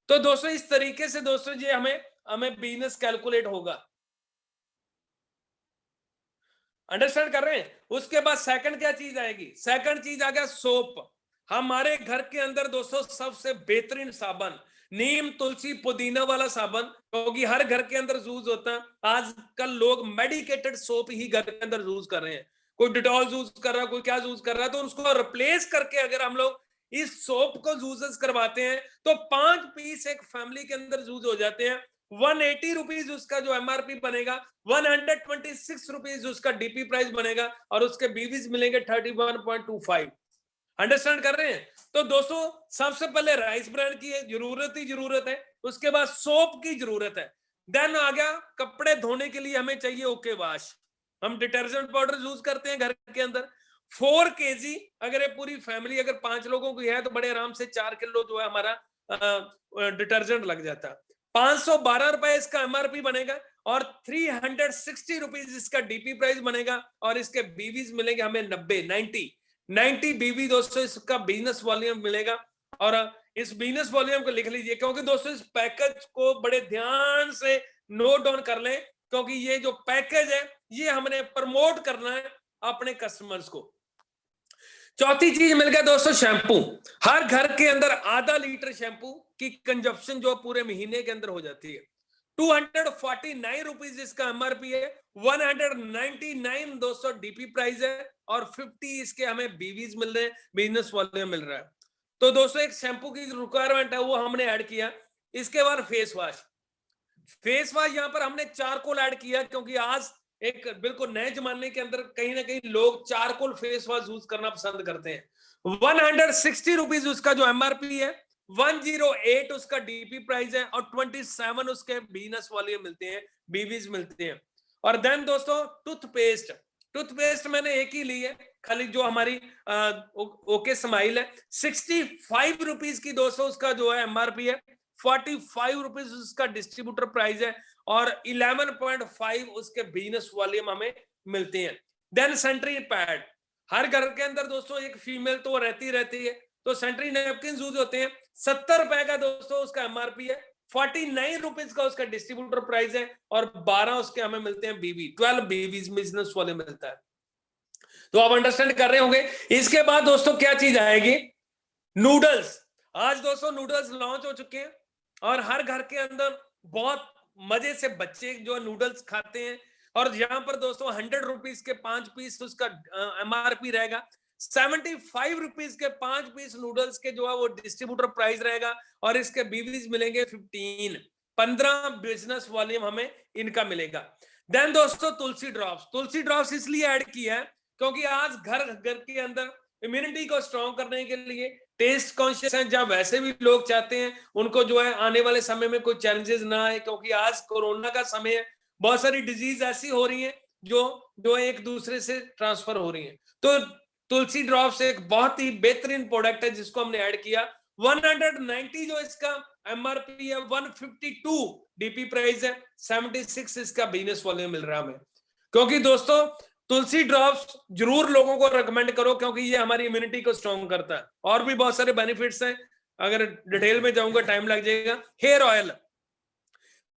तो दोस्तों इस तरीके से दोस्तों ये हमें बिजनेस कैलकुलेट होगा। अंडरस्टैंड कर रहे हैं? उसके बाद सेकंड क्या चीज आएगी? सेकंड चीज आ गया सोप। हमारे घर के अंदर दोस्तों सबसे बेहतरीन साबन नीम तुलसी पुदीना वाला साबन, क्योंकि हर घर के अंदर यूज होता है। आजकल लोग मेडिकेटेड सोप ही घर के अंदर यूज कर रहे हैं, कोई डिटॉल यूज कर रहा है, कोई क्या यूज कर रहा है, तो उसको रिप्लेस करके अगर हम लोग इस सोप को यूजेस करवाते हैं तो 5 पीस एक फैमिली के अंदर यूज हो जाते हैं। 180 रुपीज उसका जो एमआरपी बनेगा, 126 रुपीज उसका डीपी प्राइस बनेगा, और उसके बीवीज मिलेंगे 31.25। अंडरस्टैंड कर रहे हैं? तो दोस्तों सबसे पहले राइस ब्रांड की जरूरत ही जरूरत है, उसके बाद सोप की जरूरत है, देन आ गया कपड़े धोने के लिए हमें चाहिए ओके वॉश। हम डिटर्जेंट पाउडर यूज करते हैं घर के अंदर 4 केजी। अगर ये पूरी फैमिली अगर 5 लोगों की है तो बड़े आराम से 4 किलो जो है हमारा डिटर्जेंट लग जाता है। 512 रुपए इसका एमआरपी बनेगा और 360 रुपीज इसका डीपी प्राइस बनेगा, और इसके बीवीज मिलेंगे हमें 90 बीबी दोस्तों इसका बिजनेस वॉल्यूम मिलेगा। और इस बिजनेस वॉल्यूम को लिख लीजिए, क्योंकि दोस्तों इस पैकेज को बड़े ध्यान से नोट डाउन कर लें, क्योंकि ये जो पैकेज है ये हमने प्रमोट करना है अपने कस्टमर्स को। चौथी चीज मिल गया दोस्तों शैम्पू। हर घर के अंदर आधा लीटर शैम्पू की कंजप्शन जो पूरे महीने के अंदर हो जाती है। 249 रुपीज इसका एमआरपी है, 199 दोस्तों डीपी प्राइस है, और 50 इसके हमें बीवीज मिल रहे हैं, बिजनेस वॉल्यूम मिल रहा है। तो दोस्तों एक शैम्पू की रिक्वायरमेंट है वो हमने ऐड किया। इसके बाद फेस वॉश यहाँ पर हमने चारकोल ऐड किया, क्योंकि आज एक बिल्कुल नए जमाने के अंदर कहीं ना कहीं लोग चारकोल फेस वॉश यूज करना पसंद करते हैं। 160 रुपीज उसका जो एमआरपी है, 108 उसका डीपी प्राइस है, और 27 उसके बिजनेस वॉल्यूम मिलते हैं, बीवीज मिलते हैं। और देन दोस्तों टूथपेस्ट मैंने एक ही ली है, खाली जो हमारी ओके स्माइल है। 65 रुपीज की दोस्तों उसका जो है एमआरपी है, 45 रुपीज उसका डिस्ट्रीब्यूटर प्राइस है, और 11.5 उसके बिजनेस वॉल्यूम हमें मिलते हैं। देन सेंट्री पैड, हर घर के अंदर दोस्तों एक फीमेल तो रहती है, तो सेंट्री नैपकिन यूज होते हैं। 70 रुपए का दोस्तों उसका एमआरपी है, 49 रुपीज का उसका डिस्ट्रीब्यूटर प्राइस है, और 12 उसके हमें मिलते हैं बीबी, 12 बीबीज बिजनेस वाले मिलता है। तो आप अंडरस्टैंड कर रहे होंगे। इसके बाद दोस्तों क्या चीज आएगी, नूडल्स। आज दोस्तों नूडल्स लॉन्च हो चुके हैं, और हर घर के अंदर बहुत मजे से बच्चे जो नूडल्स खाते हैं। और यहाँ पर दोस्तों 100 रुपीज के 5 पीस उसका एमआरपी रहेगा, 75 रुपीज के 5 पीस नूडल्स के जो है वो डिस्ट्रीब्यूटर प्राइस रहेगा, और इसके बीवीज मिलेंगे 15 बिजनेस वॉल्यूम हमें इनका मिलेगा। देन दोस्तों तुलसी ड्रॉप्स इसलिए ऐड किया है क्योंकि आज घर के अंदर इम्यूनिटी को स्ट्रॉन्ग करने के लिए टेस्ट कॉन्शियस हैं, जहां वैसे भी लोग चाहते हैं उनको जो है आने वाले समय में कोई चैलेंजेस ना आए, क्योंकि आज कोरोना का समय है, बहुत सारी डिजीज ऐसी हो रही है जो एक दूसरे से ट्रांसफर हो रही है। तो तुलसी ड्रॉप्स एक बहुत ही बेहतरीन प्रोडक्ट है जिसको हमने ऐड किया। 190 जो इसका एमआरपी है, 152 डीपी प्राइस है, 76 इसका बिजनेस वॉल्यूम मिल रहा है हमें। क्योंकि दोस्तों तुलसी ड्रॉप्स जरूर लोगों को रेकमेंड करो, क्योंकि ये हमारी इम्यूनिटी को स्ट्रॉन्ग करता है, और भी बहुत सारे बेनिफिट्स हैं, अगर डिटेल में जाऊंगा टाइम लग जाएगा। हेयर ऑयल,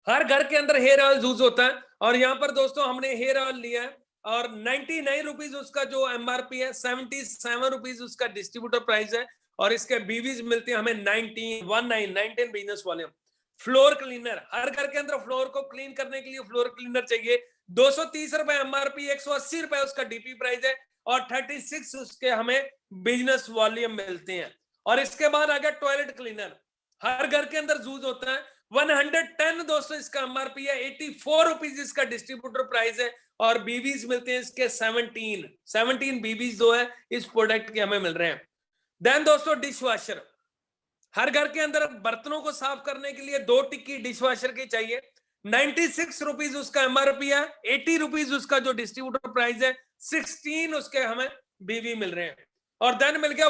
हर घर के अंदर हेयर ऑयल यूज होता है, और यहाँ पर दोस्तों हमने हेयर ऑयल लिया है, और 99 रुपीज उसका जो एमआरपी है, 77 रुपीज उसका डिस्ट्रीब्यूटर प्राइस है, और इसके बीवीज मिलते हैं हमें 19 बिजनेस वॉल्यूम। फ्लोर क्लीनर, हर घर के अंदर फ्लोर को क्लीन करने के लिए फ्लोर क्लीनर चाहिए, 230 रुपए एमआरपी, 180 रुपए उसका डीपी प्राइस है, और 36 उसके हमें बिजनेस वॉल्यूम मिलते हैं। और इसके बाद आ गया टॉयलेट क्लीनर, हर घर के अंदर यूज होता है, 110 दोस्तों इसका एमआरपी है, 84 रुपीज इसका डिस्ट्रीब्यूटर प्राइस है, और बीवीज मिलते हैं इसके 17 बीवीज जो है इस प्रोडक्ट के हमें मिल रहे हैं। देन दोस्तों डिश वॉशर, हर घर के अंदर बर्तनों को साफ करने के लिए 2 टिक्की डिश वॉशर की चाहिए, 96 रुपीज उसका एमआरपी है, 80 रुपीज उसका जो डिस्ट्रीब्यूटर प्राइस है, 16 उसके हमें बीवी मिल रहे हैं। और देन मिल गया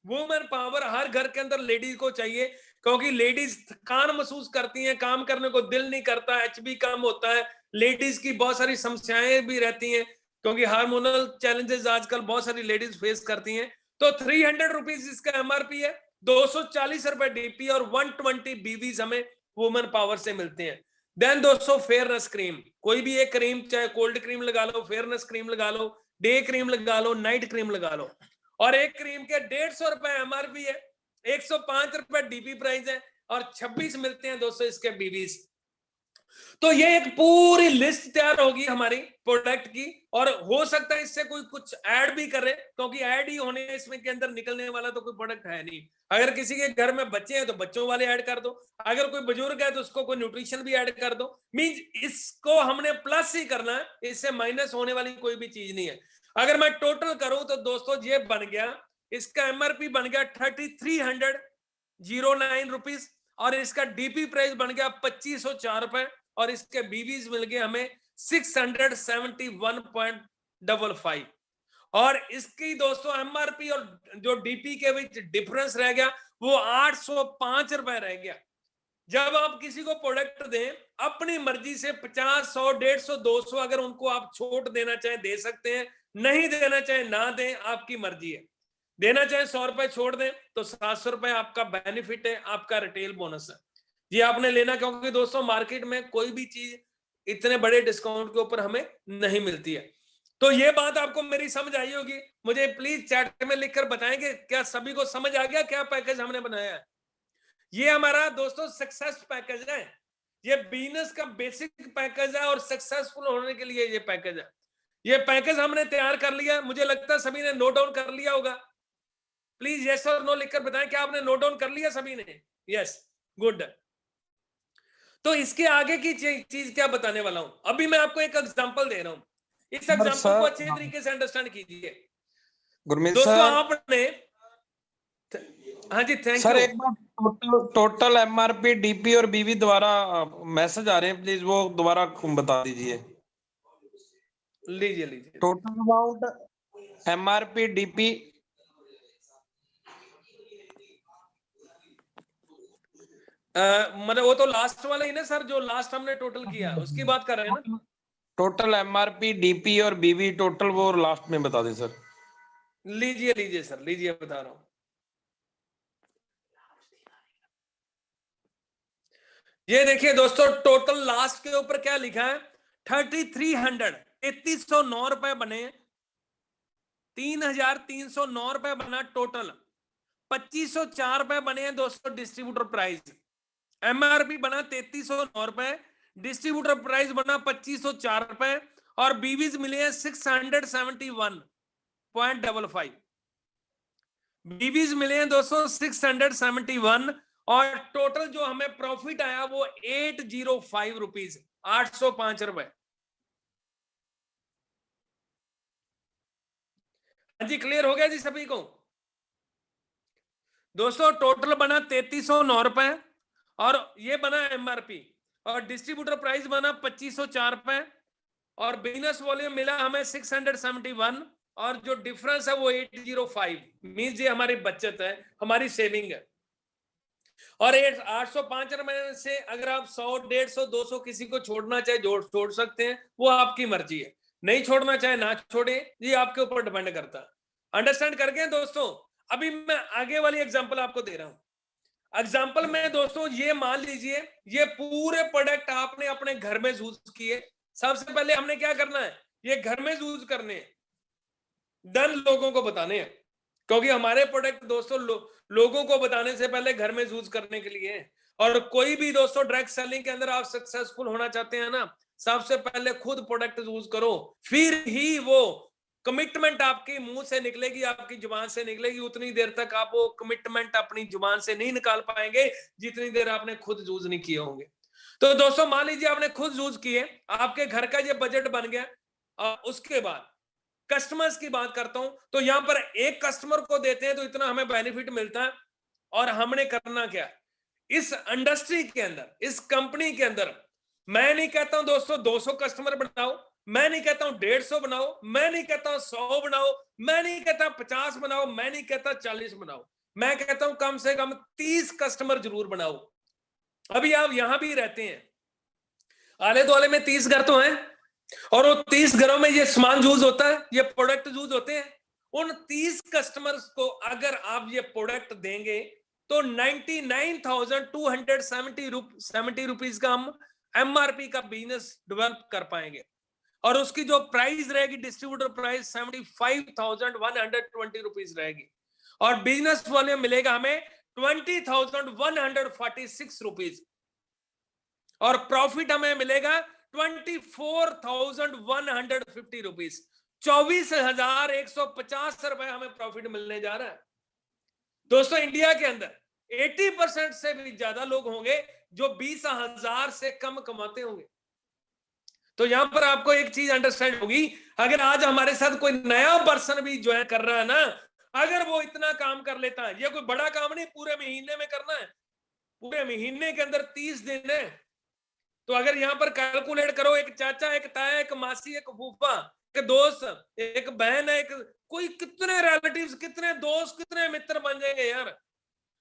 वुमेन पावर, हर घर के अंदर लेडीज को चाहिए, क्योंकि लेडीज थकान महसूस करती हैं, काम करने को दिल नहीं करता, एचबी कम होता है, लेडीज की बहुत सारी समस्याएं भी रहती हैं, क्योंकि हार्मोनल चैलेंजेस आजकल बहुत सारी लेडीज फेस करती हैं। तो 300 रुपीज इसका एमआरपी है, 240 रुपए डीपी, और 120 बीवीज हमें वुमेन पावर से मिलते हैं। देन दोस्तों फेयरनेस क्रीम, कोई भी एक क्रीम, चाहे कोल्ड क्रीम लगा लो, फेयरनेस क्रीम लगा लो, डे क्रीम लगा लो, नाइट क्रीम लगा लो, और एक क्रीम के 150 रुपए एमआरपी है, 105 रुपए डीपी प्राइस है और 26 मिलते हैं दोस्तों इसके बीवीज। तो ये एक पूरी लिस्ट तैयार होगी हमारी प्रोडक्ट की, और हो सकता है इससे कोई कुछ ऐड भी करे, क्योंकि ऐड ही होने इसमें के अंदर निकलने वाला तो कोई प्रोडक्ट है नहीं। अगर किसी के घर में बच्चे हैं तो बच्चों वाले ऐड कर दो, अगर कोई बुजुर्ग है तो उसको कोई न्यूट्रिशन भी ऐड कर दो। मींस इसको हमने प्लस ही करना है, इससे माइनस होने वाली कोई भी चीज नहीं है। अगर मैं टोटल करूं तो दोस्तों ये बन गया, इसका एमआरपी बन गया 3309 रुपीज और इसका डीपी प्राइस बन गया 2504 रुपए और इसके बीवीज मिल गए हमें 671.55 और इसकी दोस्तों एमआरपी और जो डीपी के बीच डिफरेंस रह गया वो 805 रुपए रह गया। जब आप किसी को प्रोडक्ट दें अपनी मर्जी से 50, 100, 150, 200 अगर उनको आप छूट देना चाहें दे सकते हैं, नहीं देना चाहें ना दें, आपकी मर्जी है। देना चाहे 100 रुपए छोड़ दें तो 700 रुपए आपका बेनिफिट है, आपका रिटेल बोनस है। ये आपने लेना, क्योंकि दोस्तों मार्केट में कोई भी चीज इतने बड़े डिस्काउंट के ऊपर हमें नहीं मिलती है। तो ये बात आपको मेरी समझ आई होगी। मुझे प्लीज चैट में लिखकर बताएंगे क्या सभी को समझ आ गया क्या पैकेज हमने बनाया है। ये हमारा दोस्तों सक्सेस पैकेज है, ये बिजनेस का बेसिक पैकेज है और सक्सेसफुल होने के लिए ये पैकेज है। ये पैकेज हमने तैयार कर लिया, मुझे लगता है सभी ने नोट डाउन कर लिया होगा। प्लीज यस और नो लिखकर बताएं क्या आपने नोट डाउन कर लिया सभी ने। Yes, good. तो इसके आगे की चीज क्या बताने वाला हूं, अभी मैं आपको एक एग्जांपल दे रहा हूं, इस एग्जांपल को अच्छे तरीके से अंडरस्टैंड कीजिए। गुरमीत दोस्तों सर, आपने, हाँ जी थैंक सर यू। एक बार टोटल एमआरपी डीपी और बीवी द्वारा मैसेज आ रहे हैं, प्लीज वो दोबारा बता दीजिए। लीजिए लीजिए टोटल अमाउंट एमआरपी डीपी मतलब वो तो लास्ट वाला ही ना सर, जो लास्ट हमने टोटल किया उसकी बात कर रहे हैं ना। टोटल एमआरपी डीपी और बीवी टोटल वो लास्ट में बता दें सर। लीजिए लीजिए सर, लीजिए बता रहा हूं। ये देखिए दोस्तों टोटल लास्ट के ऊपर क्या लिखा है, 3300 3309 रुपए बने, 3309 रुपए बना टोटल, 2504 रुपए बने हैं दोस्तों डिस्ट्रीब्यूटर प्राइस। एमआरपी बना 3309 रुपए, डिस्ट्रीब्यूटर प्राइस बना 2504 रुपए और बीवीज मिले हैं 671.55। बीवीज मिले हैं दोस्तों 671 और टोटल जो हमें प्रॉफिट आया वो 805 रुपीज, 805 रुपए। हाँ जी क्लियर हो गया जी सभी को। दोस्तों टोटल बना 3309 रुपए और ये बना एमआरपी और डिस्ट्रीब्यूटर प्राइस बना 2504 रुपए और बिजनेस वॉल्यूम मिला हमें 671 और जो डिफरेंस है वो 805। मींस ये हमारी बचत है, हमारी सेविंग है। और 805 रुपए से अगर आप 100, 150, 200 किसी को छोड़ना चाहे छोड़ सकते हैं, वो आपकी मर्जी है। नहीं छोड़ना चाहे ना छोड़े, ये आपके ऊपर डिपेंड करता है। अंडरस्टैंड कर गए दोस्तों। अभी मैं आगे वाली एग्जांपल आपको दे रहा हूं। एग्जांपल में दोस्तों ये मान लीजिए ये पूरे प्रोडक्ट आपने अपने घर में यूज किए। सबसे पहले हमने क्या करना है, ये घर में यूज करने हैं, डन लोगों को बताने हैं, क्योंकि हमारे प्रोडक्ट दोस्तों लोगों को बताने से पहले घर में यूज करने के लिए है। और कोई भी दोस्तों डायरेक्ट सेलिंग के अंदर आप सक्सेसफुल होना चाहते हैं ना, सबसे पहले खुद प्रोडक्ट यूज करो, फिर ही वो कमिटमेंट आपकी मुंह से निकलेगी, आपकी जुबान से निकलेगी। उतनी देर तक आप वो कमिटमेंट अपनी जुबान से नहीं निकाल पाएंगे जितनी देर आपने खुद यूज नहीं किए होंगे। तो दोस्तों मान लीजिए आपने खुद यूज किए, आपके घर का ये बजट बन गया और उसके बाद कस्टमर्स की बात करता हूं तो यहां पर एक कस्टमर को देते हैं तो इतना हमें बेनिफिट मिलता है। और हमने करना क्या, इस इंडस्ट्री के अंदर, इस कंपनी के अंदर, मैं नहीं कहता हूं दोस्तों 200 कस्टमर बनाओ, मैं नहीं कहता हूं 150 बनाओ, मैं नहीं कहता हूं 100 बनाओ, मैं नहीं कहता 50 बनाओ, मैं नहीं कहता 40 बनाओ, मैं कहता हूं कम से कम 30 कस्टमर जरूर बनाओ। अभी आप यहां भी रहते हैं, आले दुआले में 30 घर तो हैं और वो 30 घरों में ये सामान यूज होता है, ये प्रोडक्ट यूज होते हैं। उन 30 कस्टमर्स को अगर आप ये प्रोडक्ट देंगे तो 99,270 रुपीज का हम एमआरपी का बिजनेस डेवलप कर पाएंगे। और उसकी जो प्राइस रहेगी डिस्ट्रीब्यूटर प्राइस 75,120 रुपीज रहेगी, और बिजनेस वॉल्यूम मिलेगा हमें 20,146 रुपीज, और प्रॉफिट हमें मिलेगा 24,150 रुपीज। 24,150 रुपए हमें प्रॉफिट मिलने जा रहा है। दोस्तों इंडिया के अंदर 80% से भी ज्यादा लोग होंगे जो 20,000 से कम कमाते होंगे। तो यहां पर आपको एक चीज अंडरस्टैंड होगी, अगर आज हमारे साथ कोई नया पर्सन भी ज्वाइन कर रहा है ना, अगर वो इतना काम कर लेता है, ये कोई बड़ा काम नहीं, पूरे महीने में करना है, पूरे महीने के अंदर 30 दिन है। तो अगर यहां पर कैलकुलेट करो, एक चाचा, एक ताया, एक मासी, एक फूफा, एक दोस्त, एक बहन है, एक कोई, कितने रिलेटिव्स, कितने दोस्त, कितने मित्र बन जाएंगे यार।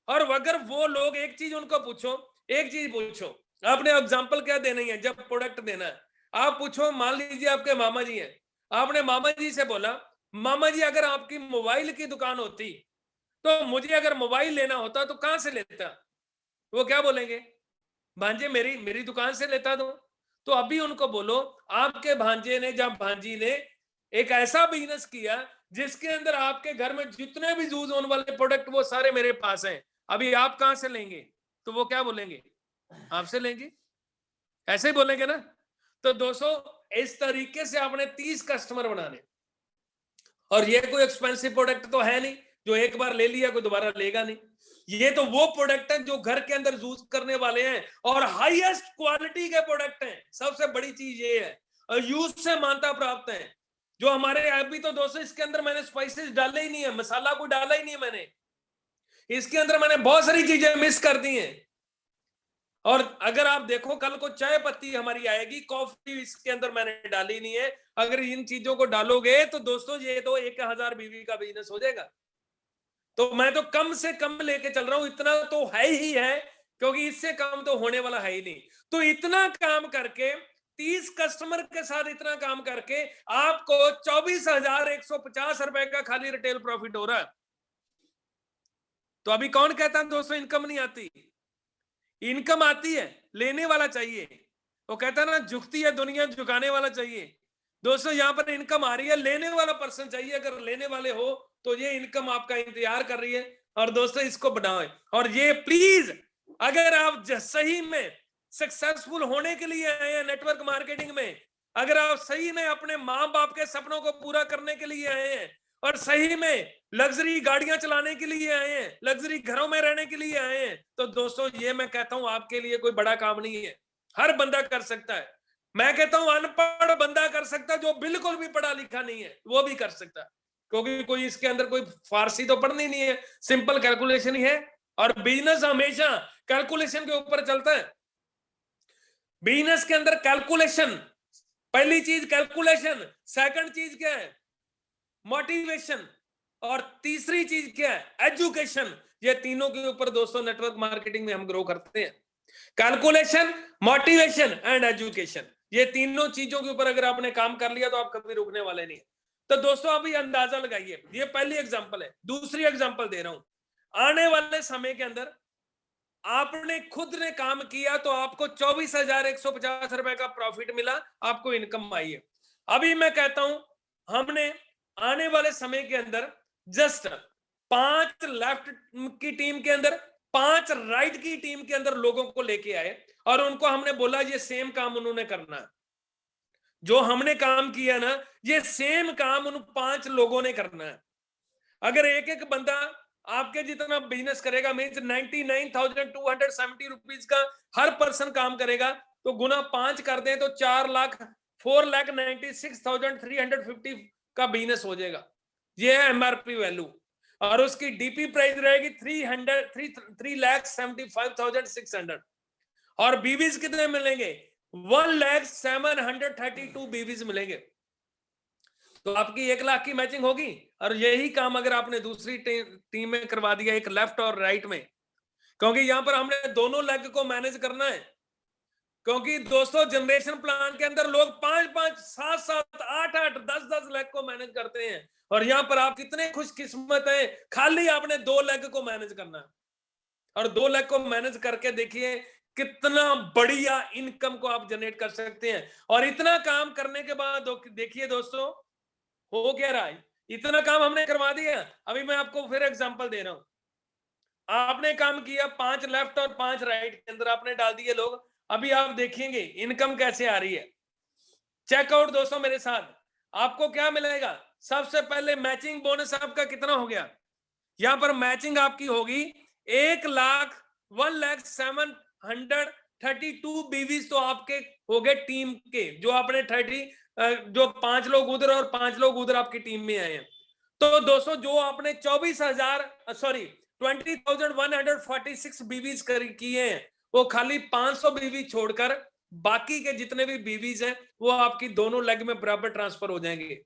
और अगर वो लोग, एक चीज उनको पूछो, एक चीज पूछो, आपने एग्जांपल क्या देना है जब प्रोडक्ट देना है, आप पूछो, मान लीजिए आपके मामा जी हैं, आपने मामा जी से बोला, मामा जी अगर आपकी मोबाइल की दुकान होती तो मुझे अगर मोबाइल लेना होता तो कहां से लेता, वो क्या बोलेंगे, भांजे मेरी मेरी दुकान से लेता दो। तो अभी उनको बोलो, आपके भांजे ने, जब भांजी ने एक ऐसा बिजनेस किया जिसके अंदर आपके घर में जितने भी यूज होने वाले प्रोडक्ट वो सारे मेरे पास हैं, अभी आप कहां से लेंगे, तो वो क्या बोलेंगे, आपसे लेंगे, ऐसे ही बोलेंगे ना। तो दोस्तों इस तरीके से आपने 30 कस्टमर बनाने, और ये कोई एक्सपेंसिव प्रोडक्ट तो है नहीं जो एक बार ले लिया कोई दोबारा लेगा नहीं। ये तो वो प्रोडक्ट है जो घर के अंदर यूज करने वाले हैं, और हाईएस्ट क्वालिटी के प्रोडक्ट हैं। सबसे बड़ी चीज ये है, और यूज से मान्यता प्राप्त है। जो हमारे, अभी तो दोस्तों इसके अंदर मैंने स्पाइसेस डाले ही नहीं है, मसाला कोई डाला ही नहीं है मैंने, इसके अंदर मैंने बहुत सारी चीजें मिस कर दी हैं। और अगर आप देखो, कल को चाय पत्ती हमारी आएगी, कॉफी इसके अंदर मैंने डाली नहीं है। अगर इन चीजों को डालोगे तो दोस्तों ये तो 1,000 बीवी का बिजनेस हो जाएगा। तो मैं तो कम से कम लेके चल रहा हूं, इतना तो है ही है, क्योंकि इससे कम तो होने वाला है ही नहीं। तो इतना काम करके, 30 कस्टमर के साथ इतना काम करके आपको 24,150 रुपए का खाली रिटेल प्रॉफिट हो रहा है। तो अभी कौन कहता है दोस्तों इनकम नहीं आती, इनकम आती है, लेने वाला चाहिए। वो कहता है ना, झुकती है दुनिया, झुकाने वाला चाहिए। दोस्तों यहां पर इनकम आ रही है, लेने वाला पर्सन चाहिए। अगर लेने वाले हो तो ये इनकम आपका इंतजार कर रही है, और दोस्तों इसको बढ़ाएं। और ये प्लीज, अगर आप सही में सक्सेसफुल होने के लिए आए हैं नेटवर्क मार्केटिंग में, अगर आप सही में अपने माँ बाप के सपनों को पूरा करने के लिए आए हैं, और सही में लग्जरी गाड़ियां चलाने के लिए आए हैं, लग्जरी घरों में रहने के लिए आए हैं, तो दोस्तों ये मैं कहता हूं आपके लिए कोई बड़ा काम नहीं है, हर बंदा कर सकता है। मैं कहता हूं अनपढ़ बंदा कर सकता है, जो बिल्कुल भी पढ़ा लिखा नहीं है वो भी कर सकता है, क्योंकि कोई इसके अंदर कोई फारसी तो पढ़नी नहीं है, सिंपल कैलकुलेशन ही है। और बिजनेस हमेशा कैलकुलेशन के ऊपर चलता है। बिजनेस के अंदर कैलकुलेशन, पहली चीज कैलकुलेशन, सेकंड चीज क्या है, मोटिवेशन, और तीसरी चीज क्या है, एजुकेशन। ये तीनों के ऊपर दोस्तों नेटवर्क मार्केटिंग में हम ग्रो करते हैं। कैलकुलेशन, मोटिवेशन एंड एजुकेशन, ये तीनों चीजों के ऊपर अगर आपने काम कर लिया तो आप कभी रुकने वाले नहीं। तो दोस्तों अभी अंदाजा लगाइए, ये पहली एग्जांपल है। दूसरी एग्जांपल दे रहा हूं, आने वाले समय के अंदर आपने खुद ने काम किया तो आपको 24,150 रुपए का प्रॉफिट मिला, आपको इनकम आई है। अभी मैं कहता हूं, हमने आने वाले समय के अंदर जस्ट 5 लेफ्ट की टीम के अंदर, 5 राइट की टीम के अंदर लोगों को लेके आए, और उनको हमने बोला ये सेम काम उन्होंने करना है। जो हमने काम किया ना, ये सेम काम उन 5 लोगों ने करना है। अगर एक एक बंदा आपके जितना बिजनेस करेगा, मीन्स 99,270 रुपीज का हर पर्सन काम करेगा, तो गुना 5 कर दें तो 4,96,350 का बिजनेस हो जाएगा। ये है एमआरपी वैल्यू, और उसकी डीपी प्राइस रहेगी 3,75,600, और बीवीज कितने मिलेंगे, 1,07,32 बीवीज मिलेंगे। तो आपकी 1 लाख की मैचिंग होगी। और यही काम अगर आपने दूसरी टीम में करवा दिया, एक लेफ्ट और राइट में, क्योंकि यहां पर हमने दोनों लेग को मैनेज करना है। क्योंकि दोस्तों जनरेशन प्लान के अंदर लोग 5-5, 7-7, 8-8, 10-10 लेग को मैनेज करते हैं, और यहां पर आप कितने खुशकिस्मत हैं, खाली आपने 2 लेग को मैनेज करना है। और 2 लेग को मैनेज करके देखिए कितना बढ़िया इनकम को आप जनरेट कर सकते हैं। और इतना काम करने के बाद देखिए दोस्तों हो क्या रहा है, इतना काम हमने करवा दिया। अभी मैं आपको फिर एग्जांपल दे रहा हूं। आपने काम किया 5 लेफ्ट और 5 राइट के अंदर आपने डाल दिए लोग। अभी आप देखेंगे इनकम कैसे आ रही है। चेकआउट दोस्तों मेरे साथ, आपको क्या मिलेगा। सबसे पहले मैचिंग बोनस आपका कितना हो गया, यहां पर मैचिंग आपकी होगी 1,01,732 बीवीज तो आपके हो गए टीम के, जो आपने 30 जो 5 लोग उधर और 5 लोग उधर आपकी टीम में आए हैं। तो दोस्तों जो आपने 20,146 बीवीज किए हैं, वो खाली 500 बीवी छोड़कर बाकी के जितने भी बीवीज हैं वो आपकी दोनों लेग में बराबर ट्रांसफर हो जाएंगे।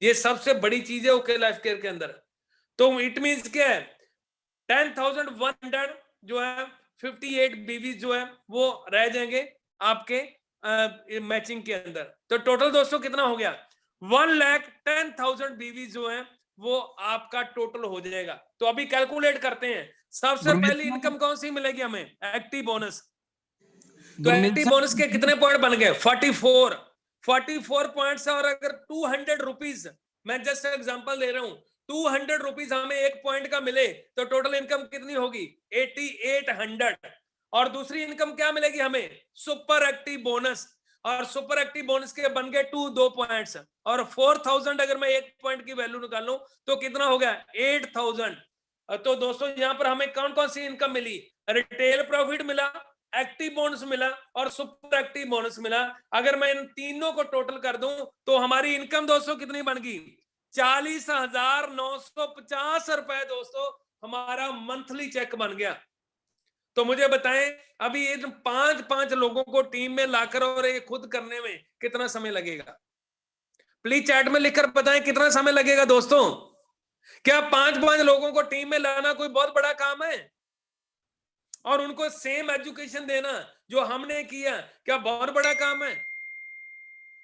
ये सबसे बड़ी चीज है ओके लाइफ केयर के अंदर। तो इट मींस क्या है, 10,100 जो है 58 बीवी जो है वो रह जाएंगे आपके मैचिंग के अंदर। तो टोटल दोस्तों कितना हो गया, 1,10,000 बीवी जो है वो आपका टोटल हो जाएगा। तो अभी कैलकुलेट करते हैं। सबसे पहली इनकम कौन सी मिलेगी हमें, एक्टिव बोनस। तो एक्टिव बोनस के कितने पॉइंट बन गए, 44 पॉइंट्स। और अगर 200 रुपीज, मैं जस्ट एग्जांपल दे रहा हूं, 200 रुपीज हमें एक पॉइंट का मिले तो टोटल इनकम कितनी होगी, 8800। और दूसरी इनकम क्या मिलेगी हमें, सुपर एक्टिव बोनस। और सुपर एक्टिव बोनस के बन गए 2 पॉइंट्स। और 4000 अगर मैं एक पॉइंट की वैल्यू निकालूं तो कितना हो गया, 8000। तो दोस्तों यहां पर हमें कौन कौन सी इनकम मिली, रिटेल प्रॉफिट मिला, एक्टिव बोनस मिला और सुपर एक्टिव बोनस मिला। अगर मैं इन तीनों को टोटल कर दूं तो हमारी इनकम दोस्तों कितनी बन गई, 40,950 रुपए दोस्तों हमारा मंथली चेक बन गया। तो मुझे बताएं अभी ये 5 लोगों को टीम में लाकर और ये खुद करने में कितना समय लगेगा। प्लीज चैट में लिखकर बताएं कितना समय लगेगा दोस्तों। क्या 5 लोगों को टीम में लाना कोई बहुत बड़ा काम है, और उनको सेम एजुकेशन देना जो हमने किया, क्या बहुत बड़ा काम है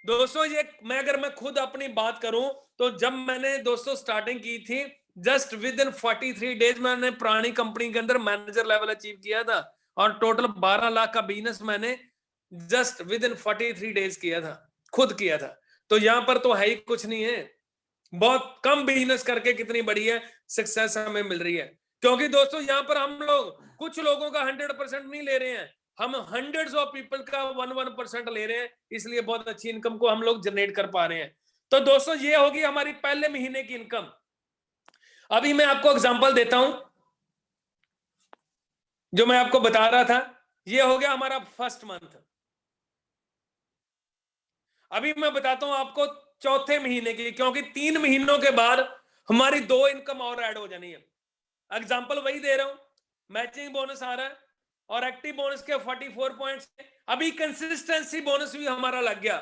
दोस्तों। ये अगर मैं खुद अपनी बात करूं तो जब मैंने दोस्तों स्टार्टिंग की थी, जस्ट विद इन 43 डेज मैंने पुरानी कंपनी के अंदर मैनेजर लेवल अचीव किया था। और टोटल 12 लाख का बिजनेस मैंने जस्ट विद इन 43 डेज किया था, खुद किया था। तो यहां पर तो है ही कुछ नहीं है, बहुत कम बिजनेस करके कितनी बढ़िया सक्सेस हमें मिल रही है। क्योंकि दोस्तों यहां पर हम लोग कुछ लोगों का 100% नहीं ले रहे हैं, हम हंड्रेड्स ऑफ पीपल का 1% ले रहे हैं, इसलिए बहुत अच्छी इनकम को हम लोग जनरेट कर पा रहे हैं। तो दोस्तों ये होगी हमारी पहले महीने की इनकम। अभी मैं आपको एग्जांपल देता हूं, जो मैं आपको बता रहा था, ये हो गया हमारा फर्स्ट मंथ। अभी मैं बताता हूं आपको चौथे महीने की, क्योंकि 3 महीनों के बाद हमारी 2 इनकम और ऐड हो जानी है। एग्जांपल वही दे रहा हूं, मैचिंग बोनस आ रहा है और एक्टिव बोनस के 44 पॉइंट्स। अभी कंसिस्टेंसी बोनस भी हमारा लग गया।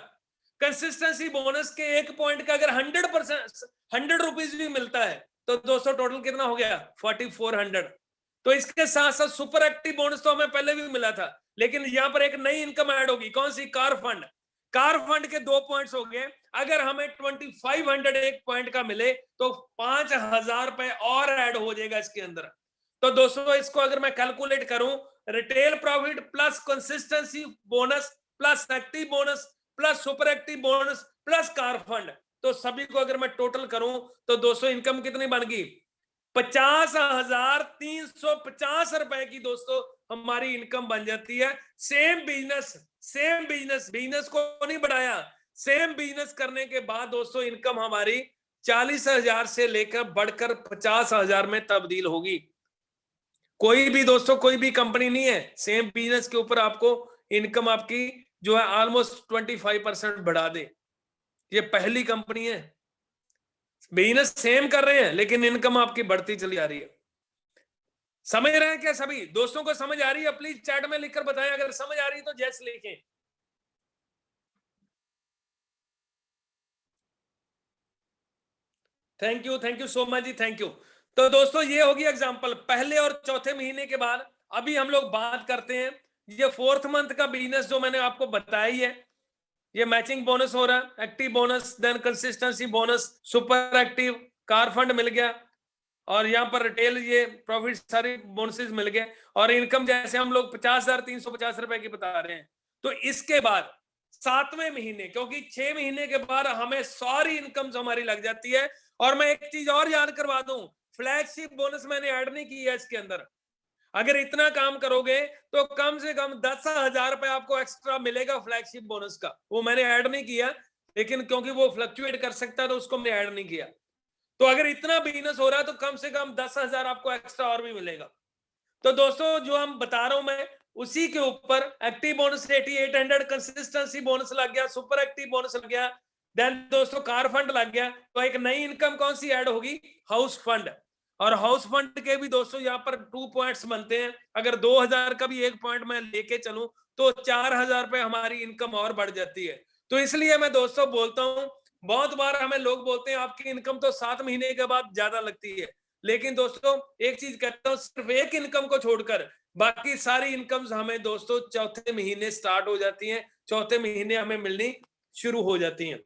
कंसिस्टेंसी बोनस के एक पॉइंट का अगर 100% 100 रुपीज भी मिलता है तो दोस्तों टोटल कितना हो गया, 4400। तो इसके साथ साथ सुपर एक्टिव बोनस तो हमें पहले भी मिला था, लेकिन यहां पर एक नई इनकम ऐड होगी, कौन सी, कार फंड। कार फंड के 2 पॉइंट्स हो गए। अगर हमें 2500 एक पॉइंट का मिले तो 5000 रुपए और ऐड हो जाएगा इसके अंदर। तो दोस्तों इसको अगर मैं कैलकुलेट करूं, retail profit plus consistency bonus plus active bonus plus super active bonus plus car fund, तो सभी को अगर मैं टोटल करूं तो दोस्तों इनकम कितनी बन गई, 50,350 रुपए की दोस्तों हमारी इनकम बन जाती है। सेम बिजनेस को नहीं बढ़ाया, सेम बिजनेस करने के बाद दोस्तों इनकम हमारी 40,000 से लेकर बढ़कर 50,000 में तब्दील होगी। कोई भी दोस्तों कोई भी कंपनी नहीं है सेम बिजनेस के ऊपर आपको इनकम आपकी जो है ऑलमोस्ट 25% बढ़ा दे। ये पहली कंपनी है, बिजनेस सेम कर रहे हैं लेकिन इनकम आपकी बढ़ती चली आ रही है। समझ रहे हैं क्या सभी दोस्तों को, समझ आ रही है? प्लीज चैट में लिखकर बताएं अगर समझ आ रही है तो यस लिखें। Thank you so much ji, thank you. तो दोस्तों ये होगी एग्जांपल पहले और चौथे महीने के बाद। अभी हम लोग बात करते हैं ये 4th मंथ का बिजनेस जो मैंने आपको बताया ही है। ये मैचिंग बोनस हो रहा है, active bonus, then consistency bonus, super active, car fund मिल गया, और यहाँ पर रिटेल ये प्रॉफिट सारी बोनसेस मिल गए, और इनकम जैसे हम लोग 50,350 रुपए की बता रहे हैं। तो इसके बाद 7वें महीने, क्योंकि 6 महीने के बाद हमें सारी इनकम हमारी लग जाती है। और मैं एक चीज और याद करवा दूं, फ्लैगशिप बोनस मैंने ऐड नहीं किया इसके अंदर। अगर इतना काम करोगे तो कम से कम 10,000 रुपए आपको एक्स्ट्रा मिलेगा फ्लैगशिप बोनस का, वो मैंने ऐड नहीं किया, लेकिन क्योंकि वो फ्लक्चुएट कर सकता है तो उसको मैंने ऐड नहीं किया। तो अगर इतना बिजनेस हो रहा है तो कम से कम 10,000 आपको एक्स्ट्रा और भी मिलेगा। तो दोस्तों जो हम बता रहा हूं मैं, उसी के ऊपर एक्टिव बोनस 8800, कंसिस्टेंसी बोनस लग गया, सुपर एक्टिव बोनस लग गया, देन दोस्तों कार फंड लग गया। तो एक नई इनकम कौन सी ऐड होगी? House fund. और हाउस फंड के भी दोस्तों यहाँ पर 2 पॉइंट्स बनते हैं। अगर 2000 का भी एक पॉइंट मैं लेके चलूं तो 4000 रुपए हमारी इनकम और बढ़ जाती है। तो इसलिए मैं दोस्तों बोलता हूं, बहुत बार हमें लोग बोलते हैं आपकी इनकम तो 7 महीने के बाद ज्यादा लगती है, लेकिन दोस्तों एक चीज कहता हूं, सिर्फ एक इनकम को छोड़कर बाकी सारी इनकम्स हमें दोस्तों चौथे महीने स्टार्ट हो जाती हैं, चौथे महीने हमें मिलनी शुरू हो जाती हैं।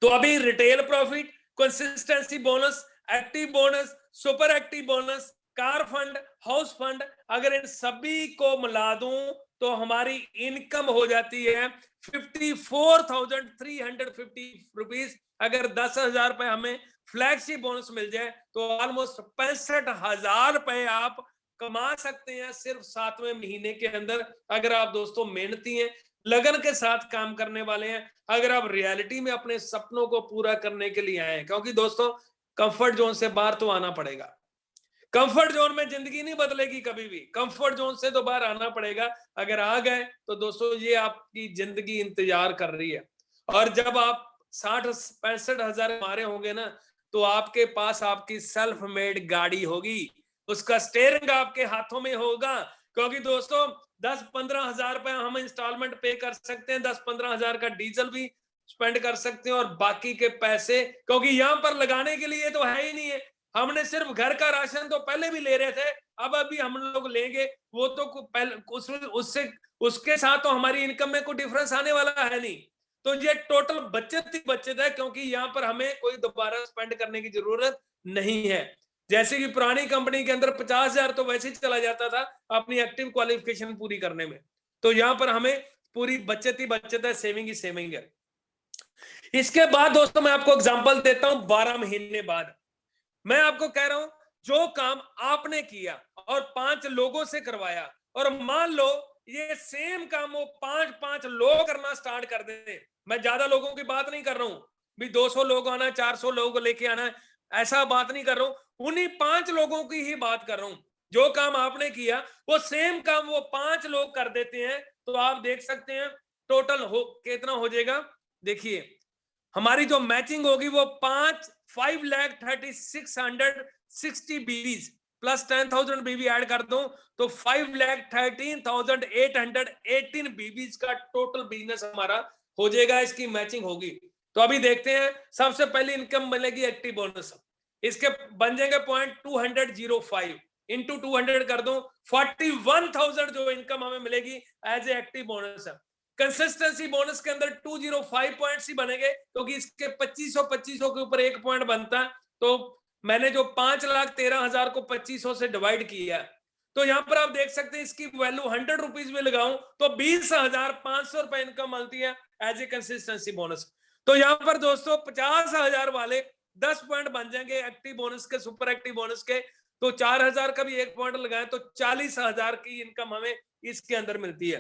तो अभी retail profit, consistency bonus, active bonus, super active bonus, car fund, house fund, अगर इन सभी को मिला दूं तो हमारी इनकम हो जाती है 54,350 रुपीज। अगर 10,000 रुपए हमें फ्लैगशिप बोनस मिल जाए तो ऑलमोस्ट 65,000 रुपए आप कमा सकते हैं सिर्फ 7वें महीने के अंदर, अगर आप दोस्तों मेहनती हैं, लगन के साथ काम करने वाले हैं, अगर आप रियलिटी में अपने सपनों को पूरा करने के लिए आए हैं। क्योंकि दोस्तों कंफर्ट जोन से बाहर तो आना पड़ेगा। कंफर्ट जोन में जिंदगी नहीं बदलेगी कभी भी, कंफर्ट जोन से तो बाहर आना पड़ेगा। अगर आ गए तो दोस्तों ये आपकी जिंदगी इंतजार कर रही है। और जब आप 60-65 हजार मारे होंगे ना, तो आपके पास आपकी सेल्फ मेड गाड़ी होगी, उसका स्टेयरिंग आपके हाथों में होगा। क्योंकि दोस्तों 10-15 हजार रुपए हम इंस्टॉलमेंट पे कर सकते हैं, 10-15 हजार का डीजल भी स्पेंड कर सकते हैं, और बाकी के पैसे क्योंकि यहां पर लगाने के लिए तो है ही नहीं है। हमने सिर्फ घर का राशन तो पहले भी ले रहे थे, अब अभी हम लोग लेंगे, वो तो पहले उससे उसके साथ तो हमारी इनकम में कोई डिफरेंस आने वाला है नहीं। तो ये टोटल बचत ही बचत है, क्योंकि यहाँ पर हमें कोई दोबारा स्पेंड करने की जरूरत नहीं है। जैसे कि पुरानी कंपनी के अंदर 50,000 तो वैसे ही चला जाता था अपनी एक्टिव क्वालिफिकेशन पूरी करने में। तो यहाँ पर हमें पूरी बचत ही बचत है, सेविंग ही सेविंग है। इसके बाद दोस्तों मैं आपको एग्जांपल देता हूं 12 महीने बाद। मैं आपको कह रहा हूं, जो काम आपने किया और 5 लोगों से करवाया, और मान लो ये सेम काम वो 5-5 लोग करना स्टार्ट कर देते। मैं ज्यादा लोगों की बात नहीं कर रहा हूं, भी 200 लोग आना, 400 लोगों को लेके आना, ऐसा बात नहीं कर रहा हूं। उन्हीं 5 लोगों की ही बात कर रहा हूं। जो काम आपने किया वो सेम काम वो 5 लोग कर देते हैं। तो आप देख सकते हैं टोटल हो कितना हो जाएगा। देखिए हमारी जो मैचिंग होगी वो 5,36,660 बीबीज प्लस 10,000 बीबी ऐड कर दूं तो 5,13,818 बीबीज का टोटल बिजनेस हमारा हो जाएगा, इसकी मैचिंग होगी। तो अभी देखते हैं, सबसे पहले इनकम मिलेगी एक्टिव बोनस, इसके बन जाएंगे 0.205 इंटू 200 कर दूं 41,000 जो इनकम हमें मिलेगी एज ए एक्टिव बोनस है। कंसिस्टेंसी बोनस के अंदर 205 पॉइंट्स ही बनेंगे, क्योंकि इसके 2500 के ऊपर एक पॉइंट बनता है। तो मैंने जो 5,13,000 को 2500 से डिवाइड किया, तो यहां पर आप देख सकते हैं इसकी वैल्यू 100 रुपीज में लगाऊं तो 20,500 रुपए इनकम मिलती है एज ए कंसिस्टेंसी बोनस। तो यहां पर दोस्तों 50,000 वाले 10 पॉइंट बन जाएंगे एक्टिव बोनस के, सुपर एक्टिव बोनस के। तो 4,000 का भी एक पॉइंट लगाएं तो 40,000 की इनकम हमें इसके अंदर मिलती है।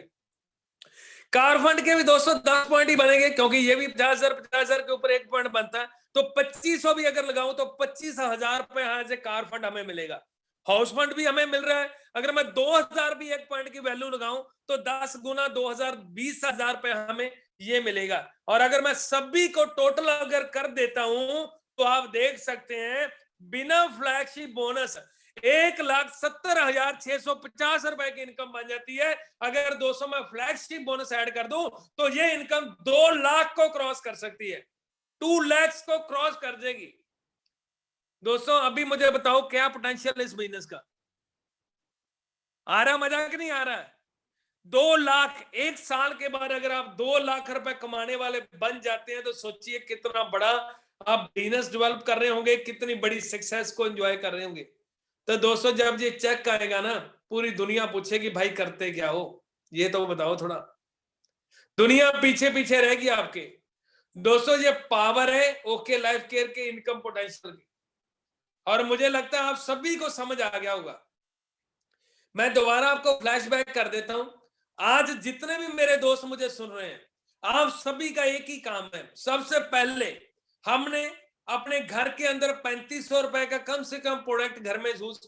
कार फंड के भी दोस्तों 10 पॉइंट ही बनेंगे, क्योंकि ये भी 50,000 के ऊपर एक पॉइंट बनता है। तो 2500 भी अगर लगाऊं तो 25,000 रुपए यहां से कार फंड हमें मिलेगा। हाउस फंड भी हमें मिल रहा है, अगर मैं 2,000 भी एक पॉइंट की वैल्यू लगाऊं तो 10 गुना 2,000 20,000 रुपए हमें ये मिलेगा। और अगर मैं सभी को टोटल अगर कर देता हूं तो आप देख सकते हैं बिना फ्लैगशिप बोनस 1,70,650 रुपए की इनकम बन जाती है। अगर 200 में फ्लैगशिप बोनस ऐड कर दूं तो ये इनकम 2 लाख को क्रॉस कर सकती है, 2 लाख को क्रॉस कर देगी। दोस्तों अभी मुझे बताओ क्या पोटेंशियल है इस बिजनेस का? आ रहा मजा कि नहीं आ रहा है? 2 लाख एक साल के बाद अगर आप 2 लाख रुपए कमाने वाले बन जाते हैं तो सोचिए कितना बड़ा आप बिजनेस डेवलप कर रहे होंगे, कितनी बड़ी सक्सेस को एंजॉय कर रहे होंगे। तो दोस्तों जब ये चेक आएगा ना, पूरी दुनिया पूछेगी भाई करते क्या हो, ये तो बताओ थोड़ा। दुनिया पीछे पीछे रहेगी आपके। दोस्तों ये पावर है ओके लाइफ केयर के इनकम पोटेंशियल की, और मुझे लगता है आप सभी को समझ आ गया होगा। मैं दोबारा आपको फ्लैशबैक कर देता हूं। आज जितने भी मेरे दोस्त मुझे सुन रहे हैं, आप सभी का एक ही काम है। सबसे पहले हमने अपने घर के अंदर 3500 रुपए का कम से कम प्रोडक्ट घर में यूज